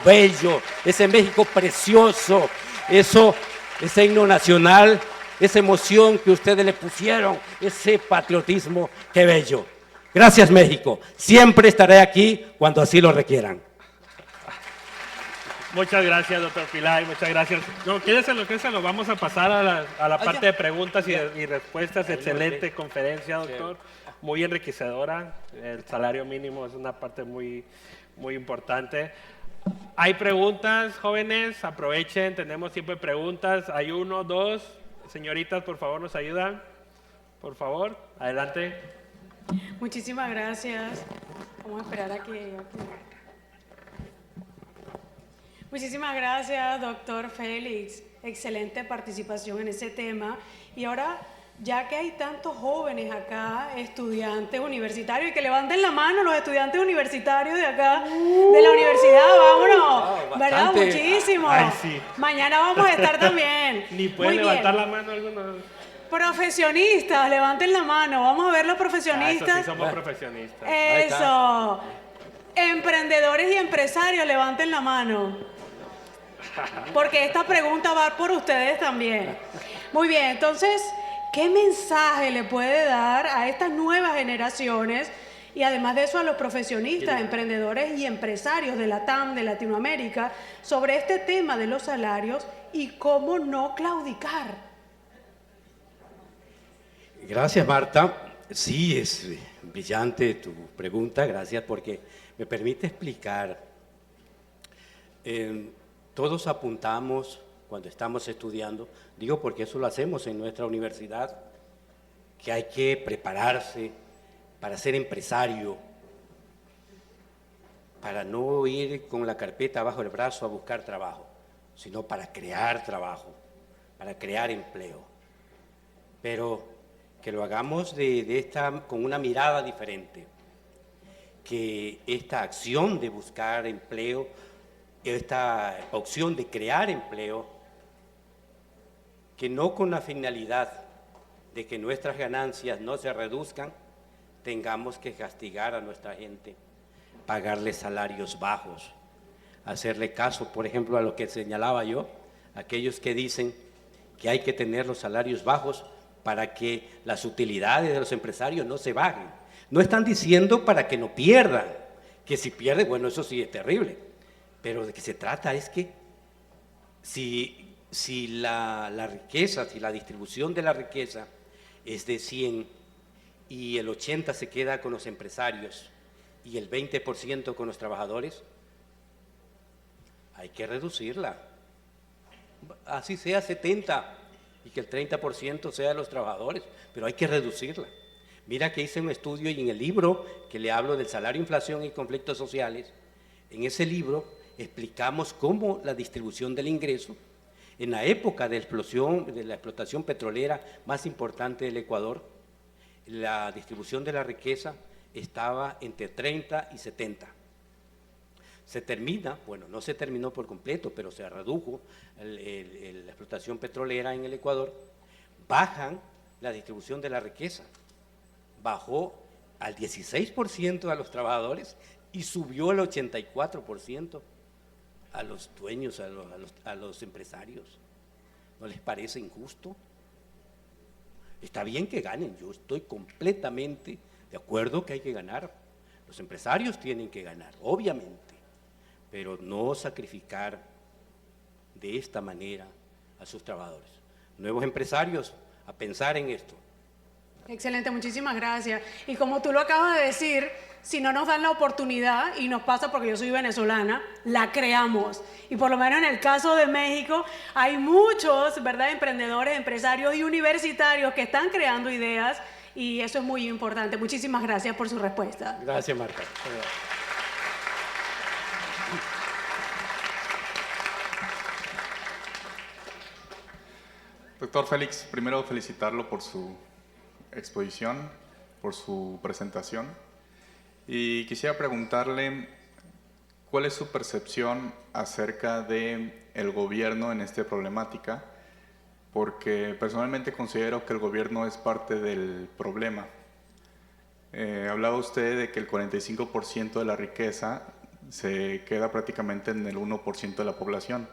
bello, ese México precioso, ese himno nacional, esa emoción que ustedes le pusieron, ese patriotismo, qué bello. Gracias, México. Siempre estaré aquí cuando así lo requieran. Muchas gracias, doctor Pilay, muchas gracias. No, quédeselo, vamos a pasar a la parte de preguntas y respuestas. Excelente conferencia, doctor, muy enriquecedora. El salario mínimo es una parte muy, muy importante. Hay preguntas, jóvenes, aprovechen, tenemos tiempo de preguntas. Hay 1, 2, señoritas, por favor, nos ayudan. Por favor, adelante. Muchísimas gracias. Vamos a esperar a que... Muchísimas gracias, doctor Félix. Excelente participación en ese tema. Y ahora, ya que hay tantos jóvenes acá, estudiantes universitarios, y que levanten la mano los estudiantes universitarios de acá, de la universidad, vámonos. Wow, ¿verdad? bastante. Muchísimo. Ay, sí. Mañana vamos a estar también. Ni pueden Muy levantar bien. la mano algunos. Profesionistas, levanten la mano. Vamos a ver los Eso profesionistas. sí, somos profesionistas. Eso. Emprendedores y empresarios, levanten la mano. Porque esta pregunta va por ustedes también. Muy bien, entonces, ¿qué mensaje le puede dar a estas nuevas generaciones y además de eso a los profesionistas, emprendedores y empresarios de la TAM, de Latinoamérica, sobre este tema de los salarios y cómo no claudicar? Gracias, Marta. Sí, es brillante tu pregunta, gracias, porque me permite explicar. Todos apuntamos cuando estamos estudiando, digo porque eso lo hacemos en nuestra universidad, que hay que prepararse para ser empresario, para no ir con la carpeta bajo el brazo a buscar trabajo, sino para crear trabajo, para crear empleo. Pero que lo hagamos con una mirada diferente, que esta acción de buscar empleo, esta opción de crear empleo, que no con la finalidad de que nuestras ganancias no se reduzcan, tengamos que castigar a nuestra gente, pagarle salarios bajos, hacerle caso, por ejemplo, a lo que señalaba yo, aquellos que dicen que hay que tener los salarios bajos para que las utilidades de los empresarios no se bajen. No están diciendo para que no pierdan, que si pierden, bueno, eso sí es terrible. Pero de que se trata es que si la riqueza, si la distribución de la riqueza es de 100 y el 80 se queda con los empresarios y el 20% con los trabajadores, hay que reducirla. Así sea 70 y que el 30% sea de los trabajadores, pero hay que reducirla. Mira que hice un estudio y en el libro que le hablo del salario, inflación y conflictos sociales, en ese libro explicamos cómo la distribución del ingreso en la época de explosión, de la explotación petrolera más importante del Ecuador, la distribución de la riqueza estaba entre 30 y 70. Se termina, bueno, no se terminó por completo, pero se redujo la explotación petrolera en el Ecuador, bajan la distribución de la riqueza, bajó al 16% a los trabajadores y subió al 84% a los dueños, a los empresarios. ¿No les parece injusto? Está bien que ganen, yo estoy completamente de acuerdo que hay que ganar. Los empresarios tienen que ganar, obviamente, pero no sacrificar de esta manera a sus trabajadores. Nuevos empresarios, a pensar en esto. Excelente, muchísimas gracias. Y como tú lo acabas de decir, si no nos dan la oportunidad, y nos pasa porque yo soy venezolana, la creamos. Y por lo menos en el caso de México, hay muchos, ¿verdad?, emprendedores, empresarios y universitarios que están creando ideas, y eso es muy importante. Muchísimas gracias por su respuesta. Gracias, Marta. Doctor Félix, primero felicitarlo por su exposición, por su presentación, y quisiera preguntarle cuál es su percepción acerca del gobierno en esta problemática, porque personalmente considero que el gobierno es parte del problema. Hablaba usted de que el 45% de la riqueza se queda prácticamente en el 1% de la población.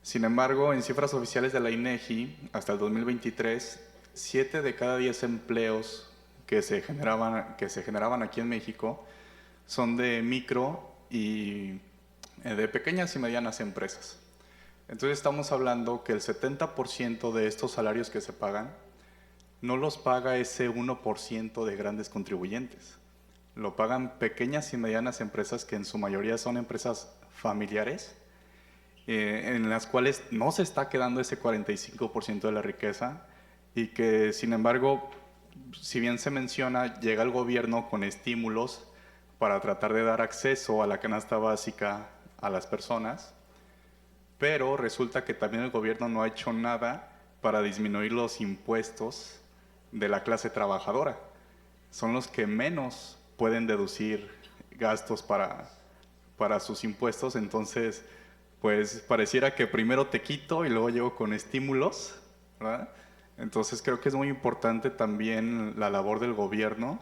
Sin embargo, en cifras oficiales de la INEGI, hasta el 2023, 7 de cada 10 empleos que se generaban aquí en México son de micro y de pequeñas y medianas empresas. Entonces estamos hablando que el 70% de estos salarios que se pagan no los paga ese 1% de grandes contribuyentes. Lo pagan pequeñas y medianas empresas que en su mayoría son empresas familiares, en las cuales no se está quedando ese 45% de la riqueza y que, sin embargo, si bien se menciona, llega el gobierno con estímulos para tratar de dar acceso a la canasta básica a las personas, pero resulta que también el gobierno no ha hecho nada para disminuir los impuestos de la clase trabajadora. Son los que menos pueden deducir gastos para sus impuestos, entonces pues pareciera que primero te quito y luego llego con estímulos, ¿verdad? Entonces creo que es muy importante también la labor del gobierno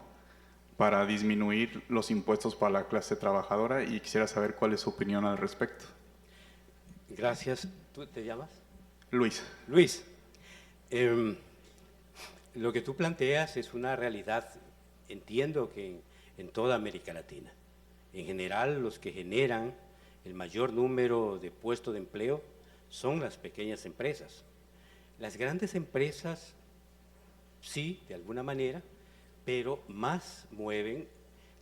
para disminuir los impuestos para la clase trabajadora y quisiera saber cuál es su opinión al respecto. Gracias. ¿Tú te llamas? Luis. Luis, lo que tú planteas es una realidad, entiendo que en toda América Latina. En general, los que generan el mayor número de puestos de empleo son las pequeñas empresas. Las grandes empresas, sí, de alguna manera, pero más mueven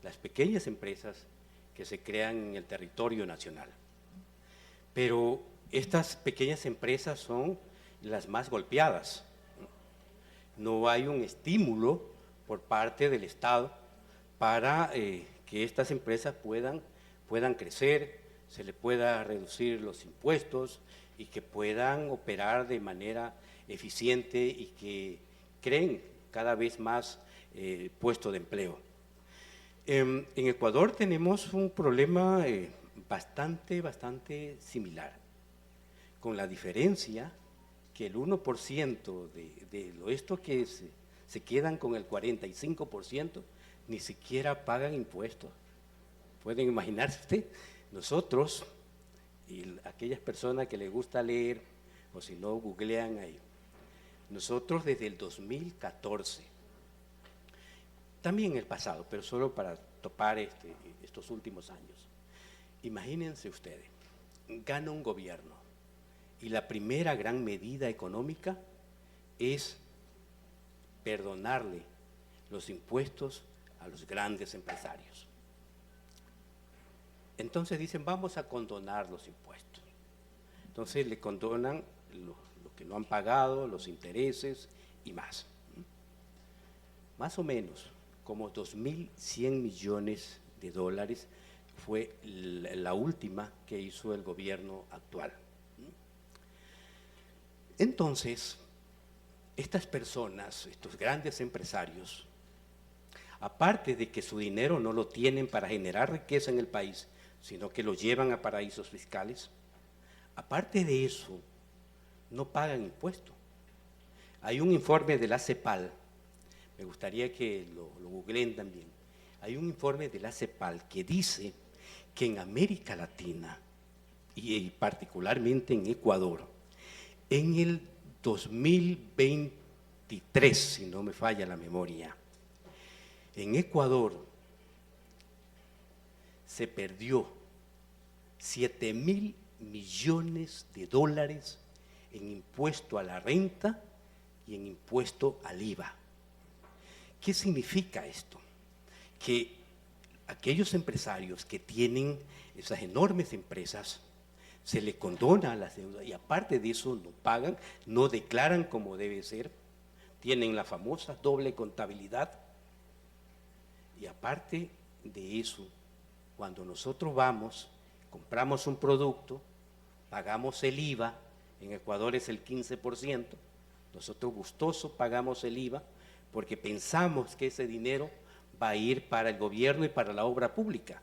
las pequeñas empresas que se crean en el territorio nacional. Pero estas pequeñas empresas son las más golpeadas. No hay un estímulo por parte del Estado para que estas empresas puedan crecer, se le pueda reducir los impuestos y que puedan operar de manera eficiente y que creen cada vez más puestos de empleo. En Ecuador tenemos un problema bastante similar, con la diferencia que el 1% de estos que se quedan con el 45% ni siquiera pagan impuestos. Pueden imaginarse usted, nosotros y aquellas personas que les gusta leer, o si no, googlean ahí, nosotros desde el 2014, también el pasado, pero solo para topar estos últimos años, imagínense ustedes, gana un gobierno y la primera gran medida económica es perdonarle los impuestos a los grandes empresarios. Entonces dicen, vamos a condonar los impuestos. Entonces le condonan lo que no han pagado, los intereses y más. más o menos como 2.100 millones de dólares fue la última que hizo el gobierno actual. Entonces, estas personas, estos grandes empresarios, aparte de que su dinero no lo tienen para generar riqueza en el país, sino que lo llevan a paraísos fiscales, aparte de eso, no pagan impuestos. Hay un informe de la CEPAL, me gustaría que lo googleen también, hay un informe de la CEPAL que dice que en América Latina, y particularmente en Ecuador, en el 2023, si no me falla la memoria, en Ecuador se perdió 7.000 millones de dólares en impuesto a la renta y en impuesto al IVA. ¿Qué significa esto? Que aquellos empresarios que tienen esas enormes empresas, se les condona las deudas y aparte de eso no pagan, no declaran como debe ser, tienen la famosa doble contabilidad y aparte de eso, cuando nosotros vamos, compramos un producto, pagamos el IVA, en Ecuador es el 15%, nosotros gustosos pagamos el IVA porque pensamos que ese dinero va a ir para el gobierno y para la obra pública,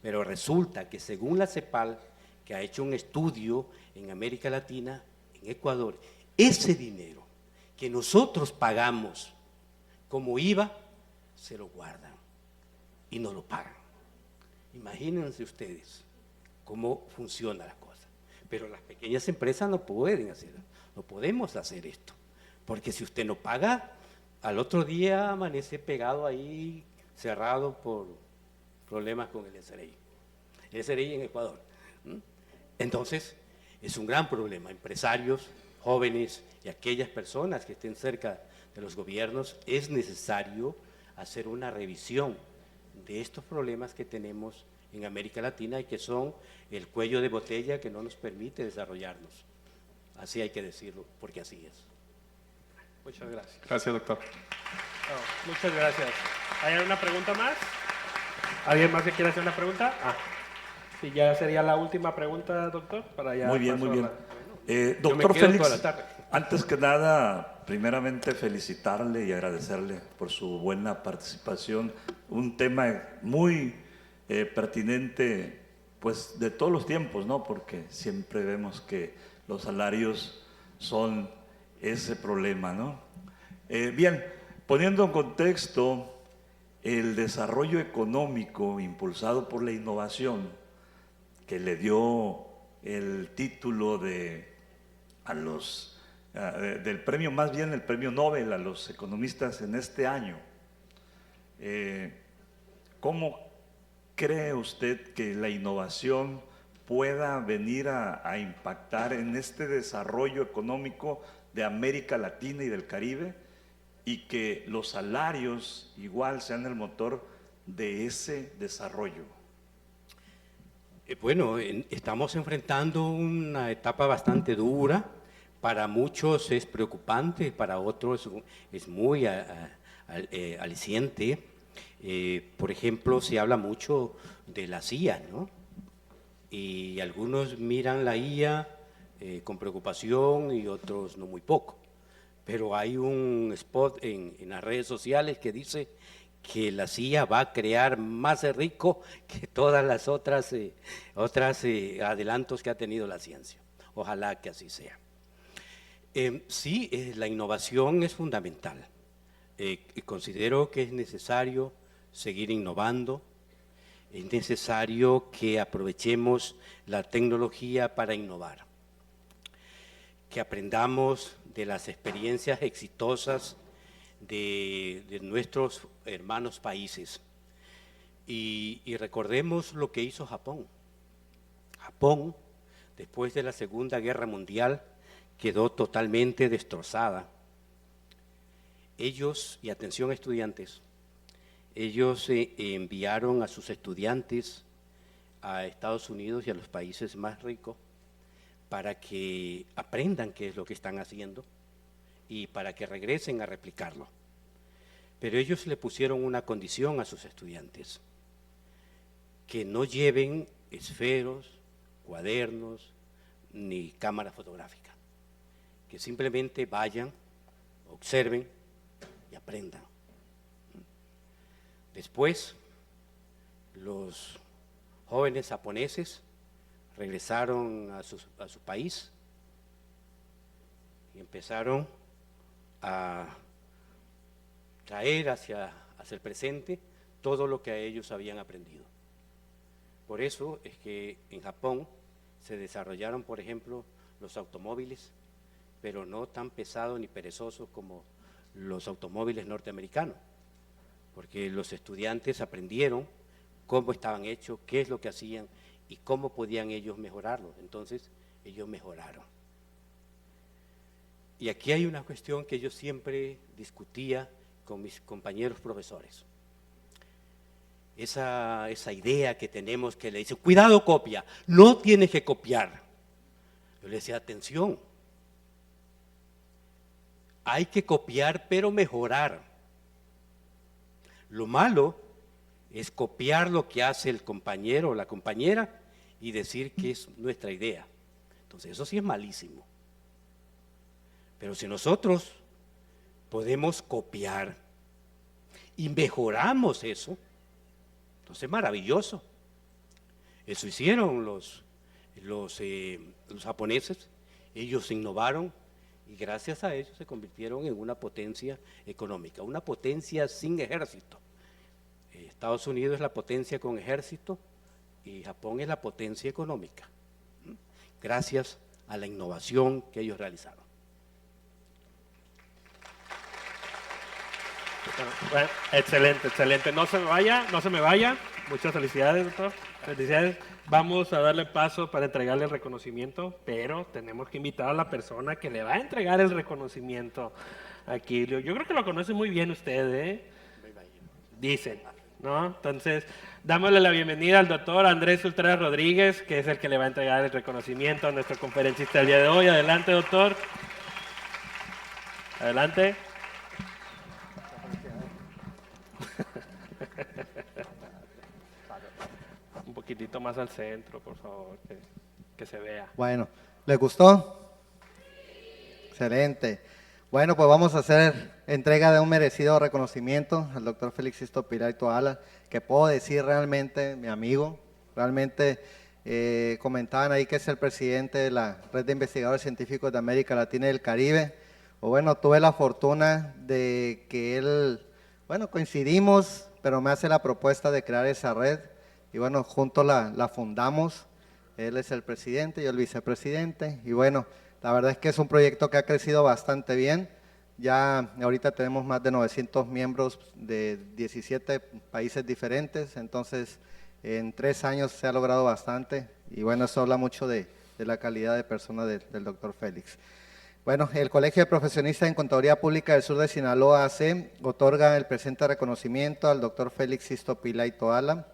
pero resulta que según la CEPAL, que ha hecho un estudio en América Latina, en Ecuador, ese dinero que nosotros pagamos como IVA, se lo guardan y no lo pagan. Imagínense ustedes cómo funciona la cosa. Pero las pequeñas empresas no pueden hacerlo, no podemos hacer esto, porque si usted no paga, al otro día amanece pegado ahí, cerrado por problemas con el SRI. El SRI en Ecuador. Entonces, es un gran problema. Empresarios, jóvenes y aquellas personas que estén cerca de los gobiernos, es necesario hacer una revisión de estos problemas que tenemos en América Latina y que son el cuello de botella que no nos permite desarrollarnos. Así hay que decirlo, porque así es. Muchas gracias. Gracias, doctor. Muchas gracias. ¿Hay alguna pregunta más? ¿Alguien más que quiera hacer una pregunta? Sí, ya sería la última pregunta, doctor. Para ya muy bien, muy bien. Doctor quedo Félix, toda la tarde. antes que nada, primeramente felicitarle y agradecerle por su buena participación. Un tema muy pertinente, pues de todos los tiempos, ¿no? Porque siempre vemos que los salarios son ese problema, ¿no? Bien, poniendo en contexto el desarrollo económico impulsado por la innovación, que le dio el título del premio, más bien el premio Nobel a los economistas en este año. ¿Cómo cree usted que la innovación pueda venir a impactar en este desarrollo económico de América Latina y del Caribe y que los salarios igual sean el motor de ese desarrollo? Bueno, estamos enfrentando una etapa bastante dura. Para muchos es preocupante, para otros es muy aliciente. Por ejemplo, se habla mucho de la CIA, ¿no? Y algunos miran la IA con preocupación y otros no muy poco. Pero hay un spot en las redes sociales que dice que la CIA va a crear más rico que todas las otras adelantos que ha tenido la ciencia. Ojalá que así sea. Sí, la innovación es fundamental. Considero que es necesario seguir innovando, es necesario que aprovechemos la tecnología para innovar, que aprendamos de las experiencias exitosas de nuestros hermanos países y recordemos lo que hizo Japón. Japón, después de la Segunda Guerra Mundial, quedó totalmente destrozada. Ellos, y atención estudiantes, ellos enviaron a sus estudiantes a Estados Unidos y a los países más ricos para que aprendan qué es lo que están haciendo y para que regresen a replicarlo. Pero ellos le pusieron una condición a sus estudiantes, que no lleven esferos, cuadernos, ni cámara fotográfica, que simplemente vayan, observen y aprendan. Después, los jóvenes japoneses regresaron a su país y empezaron a traer hacia el presente todo lo que a ellos habían aprendido. Por eso es que en Japón se desarrollaron, por ejemplo, los automóviles, pero no tan pesados ni perezosos como los automóviles norteamericanos, porque los estudiantes aprendieron cómo estaban hechos, qué es lo que hacían y cómo podían ellos mejorarlo. Entonces, ellos mejoraron. Y aquí hay una cuestión que yo siempre discutía con mis compañeros profesores. Esa idea que tenemos que le dice, cuidado copia, no tienes que copiar. Yo le decía, atención, hay que copiar pero mejorar. Lo malo es copiar lo que hace el compañero o la compañera y decir que es nuestra idea. Entonces eso sí es malísimo. Pero si nosotros podemos copiar y mejoramos eso, entonces es maravilloso. Eso hicieron los japoneses. Ellos innovaron y gracias a ellos se convirtieron en una potencia económica, una potencia sin ejército. Estados Unidos es la potencia con ejército y Japón es la potencia económica, gracias a la innovación que ellos realizaron. Bueno, excelente, excelente. No se me vaya. Muchas felicidades, doctor. Felicidades. Vamos a darle paso para entregarle el reconocimiento, pero tenemos que invitar a la persona que le va a entregar el reconocimiento aquí. Yo creo que lo conoce muy bien usted, ¿eh? Dicen, ¿no? Entonces, dámosle la bienvenida al doctor Andrés Ultra Rodríguez, que es el que le va a entregar el reconocimiento a nuestro conferencista del día de hoy. Adelante, doctor. Adelante. Un poquitito más al centro, por favor, que se vea. Bueno, ¿les gustó? Excelente. Bueno, pues vamos a hacer entrega de un merecido reconocimiento al doctor Félix Sisto Pilay Toala, que puedo decir realmente, mi amigo, realmente comentaban ahí que es el presidente de la Red de Investigadores Científicos de América Latina y el Caribe. O bueno, tuve la fortuna de que él, bueno, coincidimos, pero me hace la propuesta de crear esa red y bueno, juntos la fundamos. Él es el presidente, yo el vicepresidente y bueno, la verdad es que es un proyecto que ha crecido bastante bien. Ya ahorita tenemos más de 900 miembros de 17 países diferentes, entonces en 3 años se ha logrado bastante y bueno, eso habla mucho de la calidad de persona del doctor Félix. Bueno, el Colegio de Profesionistas en Contaduría Pública del Sur de Sinaloa AC otorga el presente reconocimiento al doctor Félix Sisto Pilay Toala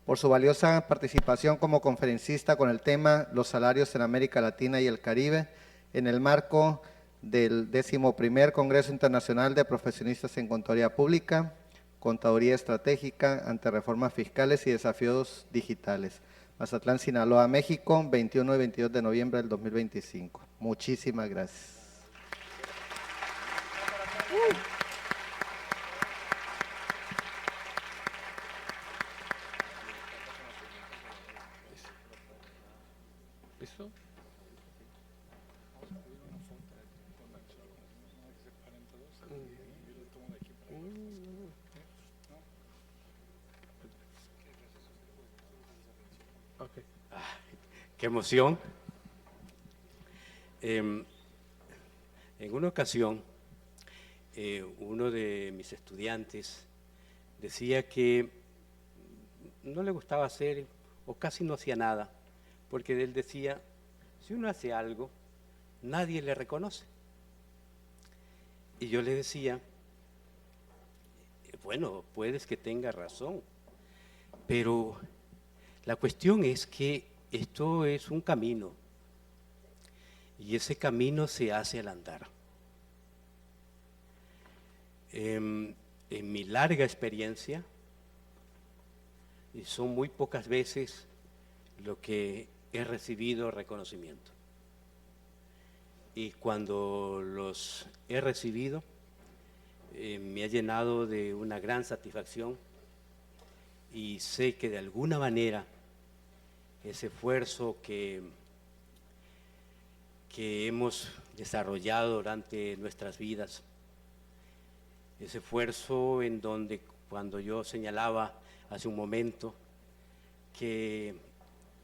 por su valiosa participación como conferencista con el tema Los salarios en América Latina y el Caribe en el marco del 11º Congreso Internacional de Profesionistas en Contaduría Pública, Contaduría Estratégica ante Reformas Fiscales y Desafíos Digitales. Mazatlán, Sinaloa, México, 21 y 22 de noviembre del 2025. Muchísimas gracias. ¿Listo? Okay. ¡Qué emoción! En una ocasión, uno de mis estudiantes decía que no le gustaba hacer o casi no hacía nada, porque él decía, si uno hace algo, nadie le reconoce. Y yo le decía, bueno, puedes que tenga razón, pero la cuestión es que esto es un camino y ese camino se hace al andar. en mi larga experiencia, y son muy pocas veces lo que he recibido reconocimiento. Y cuando los he recibido, me ha llenado de una gran satisfacción, y sé que de alguna manera ese esfuerzo que hemos desarrollado durante nuestras vidas, ese esfuerzo en donde, cuando yo señalaba hace un momento que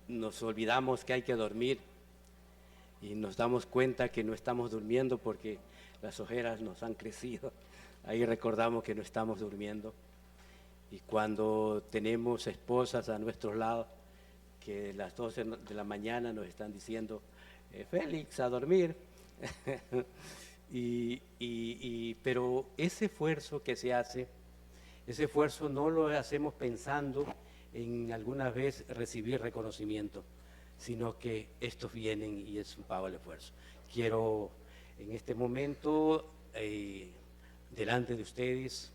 nos olvidamos que hay que dormir y nos damos cuenta que no estamos durmiendo porque las ojeras nos han crecido, ahí recordamos que no estamos durmiendo. Y cuando tenemos esposas a nuestro lado que a las 12 de la mañana nos están diciendo, Félix, a dormir. Pero ese esfuerzo que se hace, ese esfuerzo no lo hacemos pensando en alguna vez recibir reconocimiento, sino que estos vienen y es un pago al esfuerzo. Quiero en este momento, delante de ustedes,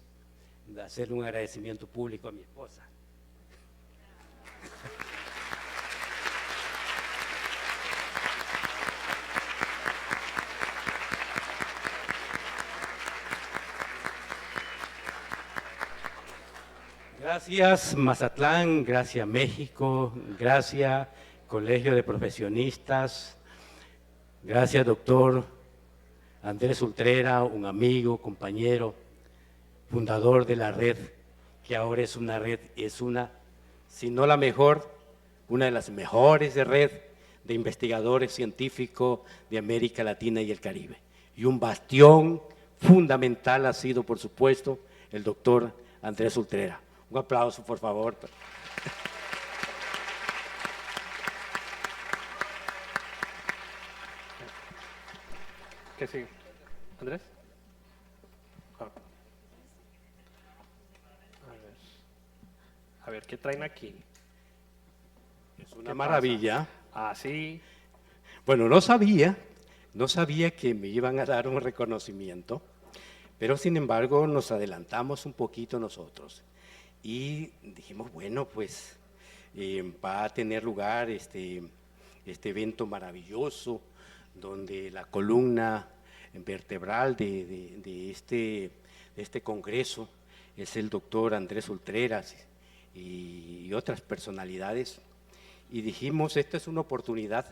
hacerle un agradecimiento público a mi esposa. Gracias Mazatlán, gracias México, gracias Colegio de Profesionistas, gracias doctor Andrés Ultrera, un amigo, compañero, fundador de la red, que ahora es una red, es una, si no la mejor, una de las mejores de red de investigadores científicos de América Latina y el Caribe. Y un bastión fundamental ha sido, por supuesto, el doctor Andrés Ultrera. Un aplauso, por favor. ¿Qué sigue? ¿Andrés? A ver, ¿qué traen aquí? Es una maravilla. Ah, sí. Bueno, no sabía que me iban a dar un reconocimiento, pero sin embargo nos adelantamos un poquito nosotros. Y dijimos, bueno, pues va a tener lugar este evento maravilloso, donde la columna vertebral de este congreso es el doctor Andrés Ultreras y otras personalidades. Y dijimos, esta es una oportunidad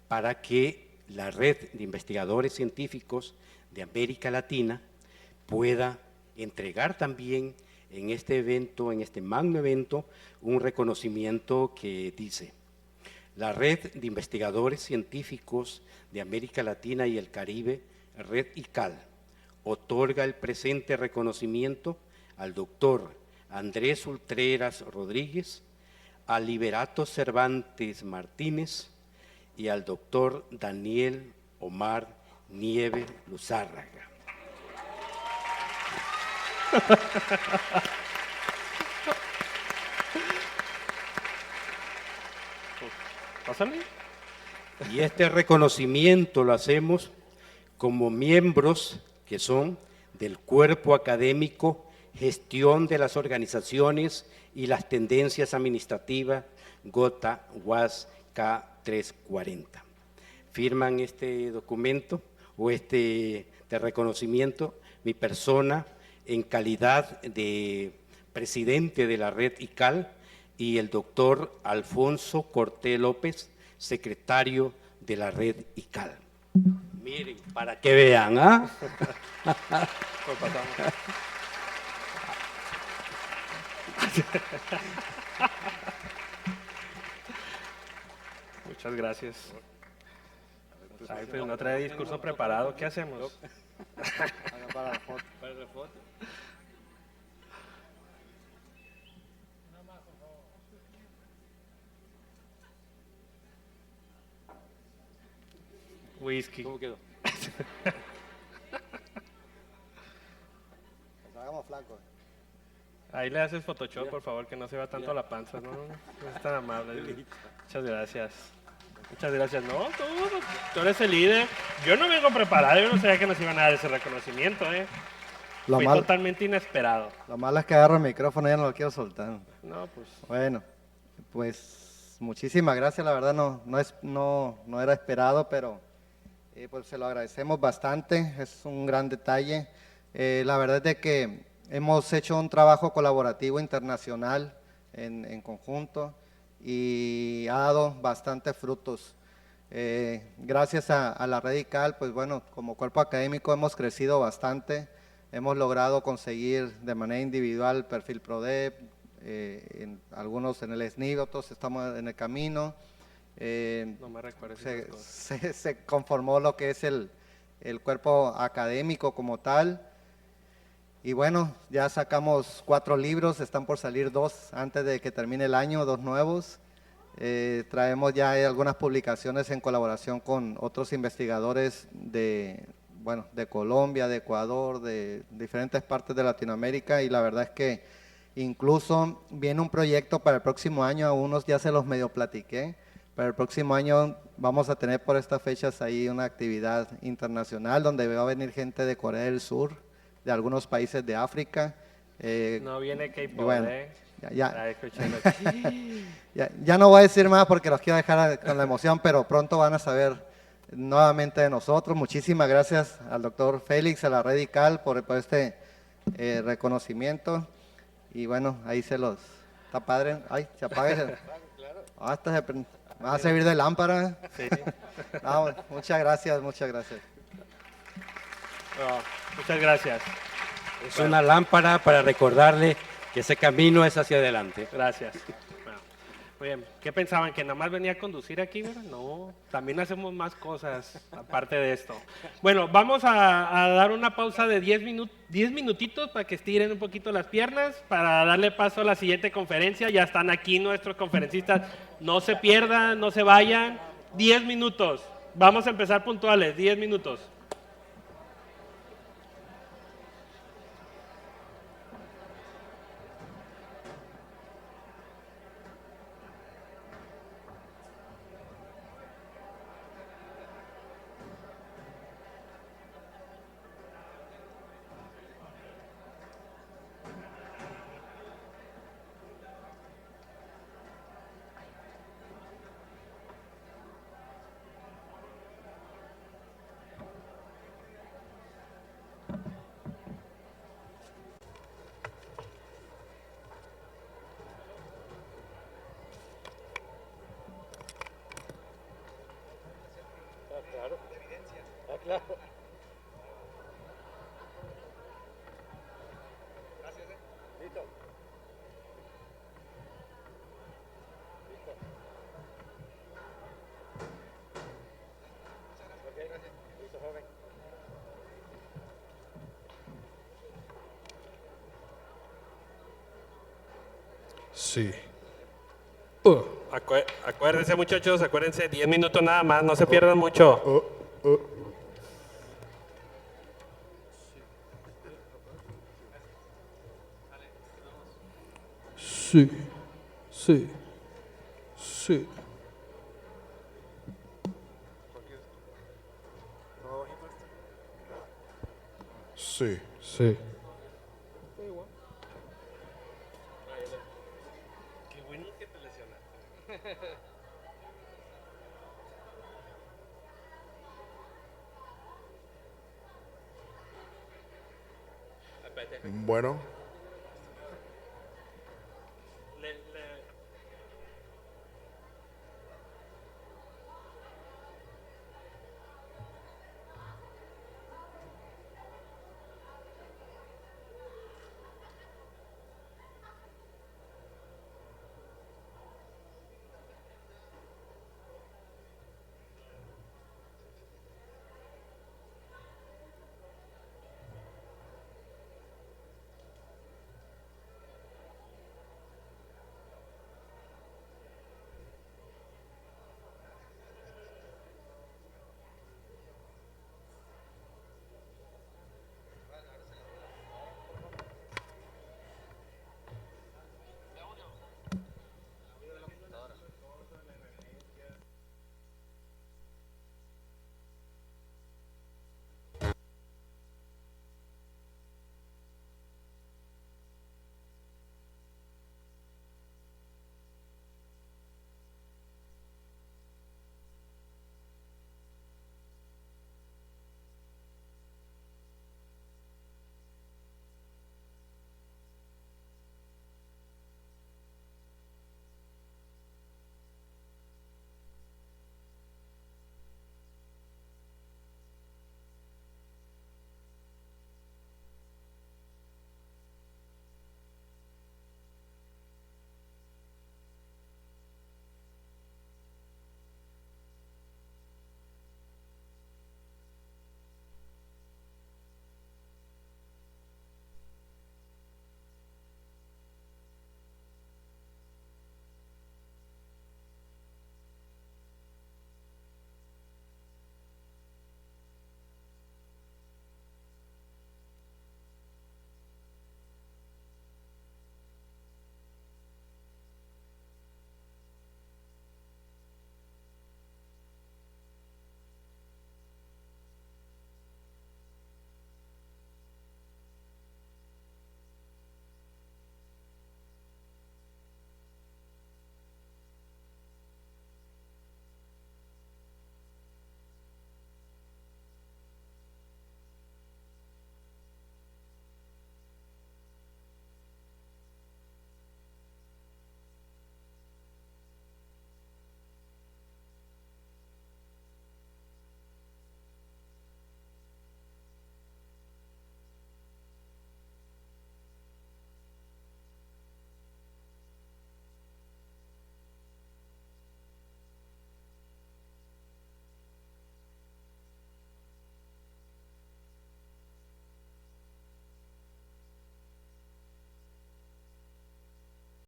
para que la red de investigadores científicos de América Latina pueda entregar también en este evento, en este magno evento, un reconocimiento que dice: la Red de Investigadores Científicos de América Latina y el Caribe, Red ICAL, otorga el presente reconocimiento al doctor Andrés Ultreras Rodríguez, a Liberato Cervantes Martínez y al doctor Daniel Omar Nieve Luzárraga. Pásale. Y este reconocimiento lo hacemos como miembros que son del cuerpo académico, gestión de las organizaciones y las tendencias administrativas GOTA UAS K340. Firman este documento o de reconocimiento mi persona en calidad de presidente de la red ICAL y el doctor Alfonso Cortés López, secretario de la red ICAL. Miren, para que vean, ¿ah? Pues pasamos. Muchas gracias. Ay, pues no trae discurso preparado, ¿qué hacemos? Para la foto. Para la foto. Whisky. ¿Cómo quedó? Hagamos flaco. Ahí le haces Photoshop, por favor, que no se vea tanto la panza, ¿no? No es tan amable. Muchas gracias. Muchas gracias. No, tú eres el líder. Yo no vengo preparado, yo no sabía que nos iban a dar ese reconocimiento, ¿eh? Lo Fue mal- totalmente inesperado. Lo malo es que agarro el micrófono y ya no lo quiero soltar. No, pues Bueno, pues muchísimas gracias, la verdad no era esperado, pero pues se lo agradecemos bastante, es un gran detalle. La verdad es de que hemos hecho un trabajo colaborativo internacional en conjunto y ha dado bastantes frutos. Gracias a la Red ICAL, pues bueno, como cuerpo académico hemos crecido bastante, hemos logrado conseguir de manera individual perfil PRODEP, algunos en el SNIB, otros estamos en el camino. no me recuerdo esas Se, cosas. se conformó lo que es el cuerpo académico como tal. Y bueno, ya sacamos 4 libros, están por salir 2 antes de que termine el año, 2 nuevos. Traemos ya algunas publicaciones en colaboración con otros investigadores de Colombia, de Ecuador, de diferentes partes de Latinoamérica, y la verdad es que incluso viene un proyecto para el próximo año, a unos ya se los medio platiqué. Para el próximo año vamos a tener por estas fechas ahí una actividad internacional donde va a venir gente de Corea del Sur, de algunos países de África. No viene K-pop, y bueno, ya, Estaba escuchando. ya no voy a decir más porque los quiero dejar con la emoción, pero pronto van a saber nuevamente de nosotros. Muchísimas gracias al doctor Félix, a la Red ICAL por este reconocimiento. Y bueno, ahí se los... Está padre. Ay, se apaga. Me va a servir de lámpara. Sí. No, muchas gracias, muchas gracias. No, muchas gracias. Es una lámpara para recordarle que ese camino es hacia adelante. Gracias. Bueno, muy bien. ¿Qué pensaban? ¿Que nada más venía a conducir aquí, verdad? No, también hacemos más cosas aparte de esto. Bueno, vamos a dar una pausa de 10 minutitos para que estiren un poquito las piernas, para darle paso a la siguiente conferencia. Ya están aquí nuestros conferencistas. No se pierdan, no se vayan. 10 minutos. Vamos a empezar puntuales, 10 minutos. Sí. Acuérdense, muchachos, acuérdense, 10 minutos nada más, no se pierdan mucho. Sí. Sí. Sí. Sí. Sí. Qué bueno que te lesionaste. Bueno.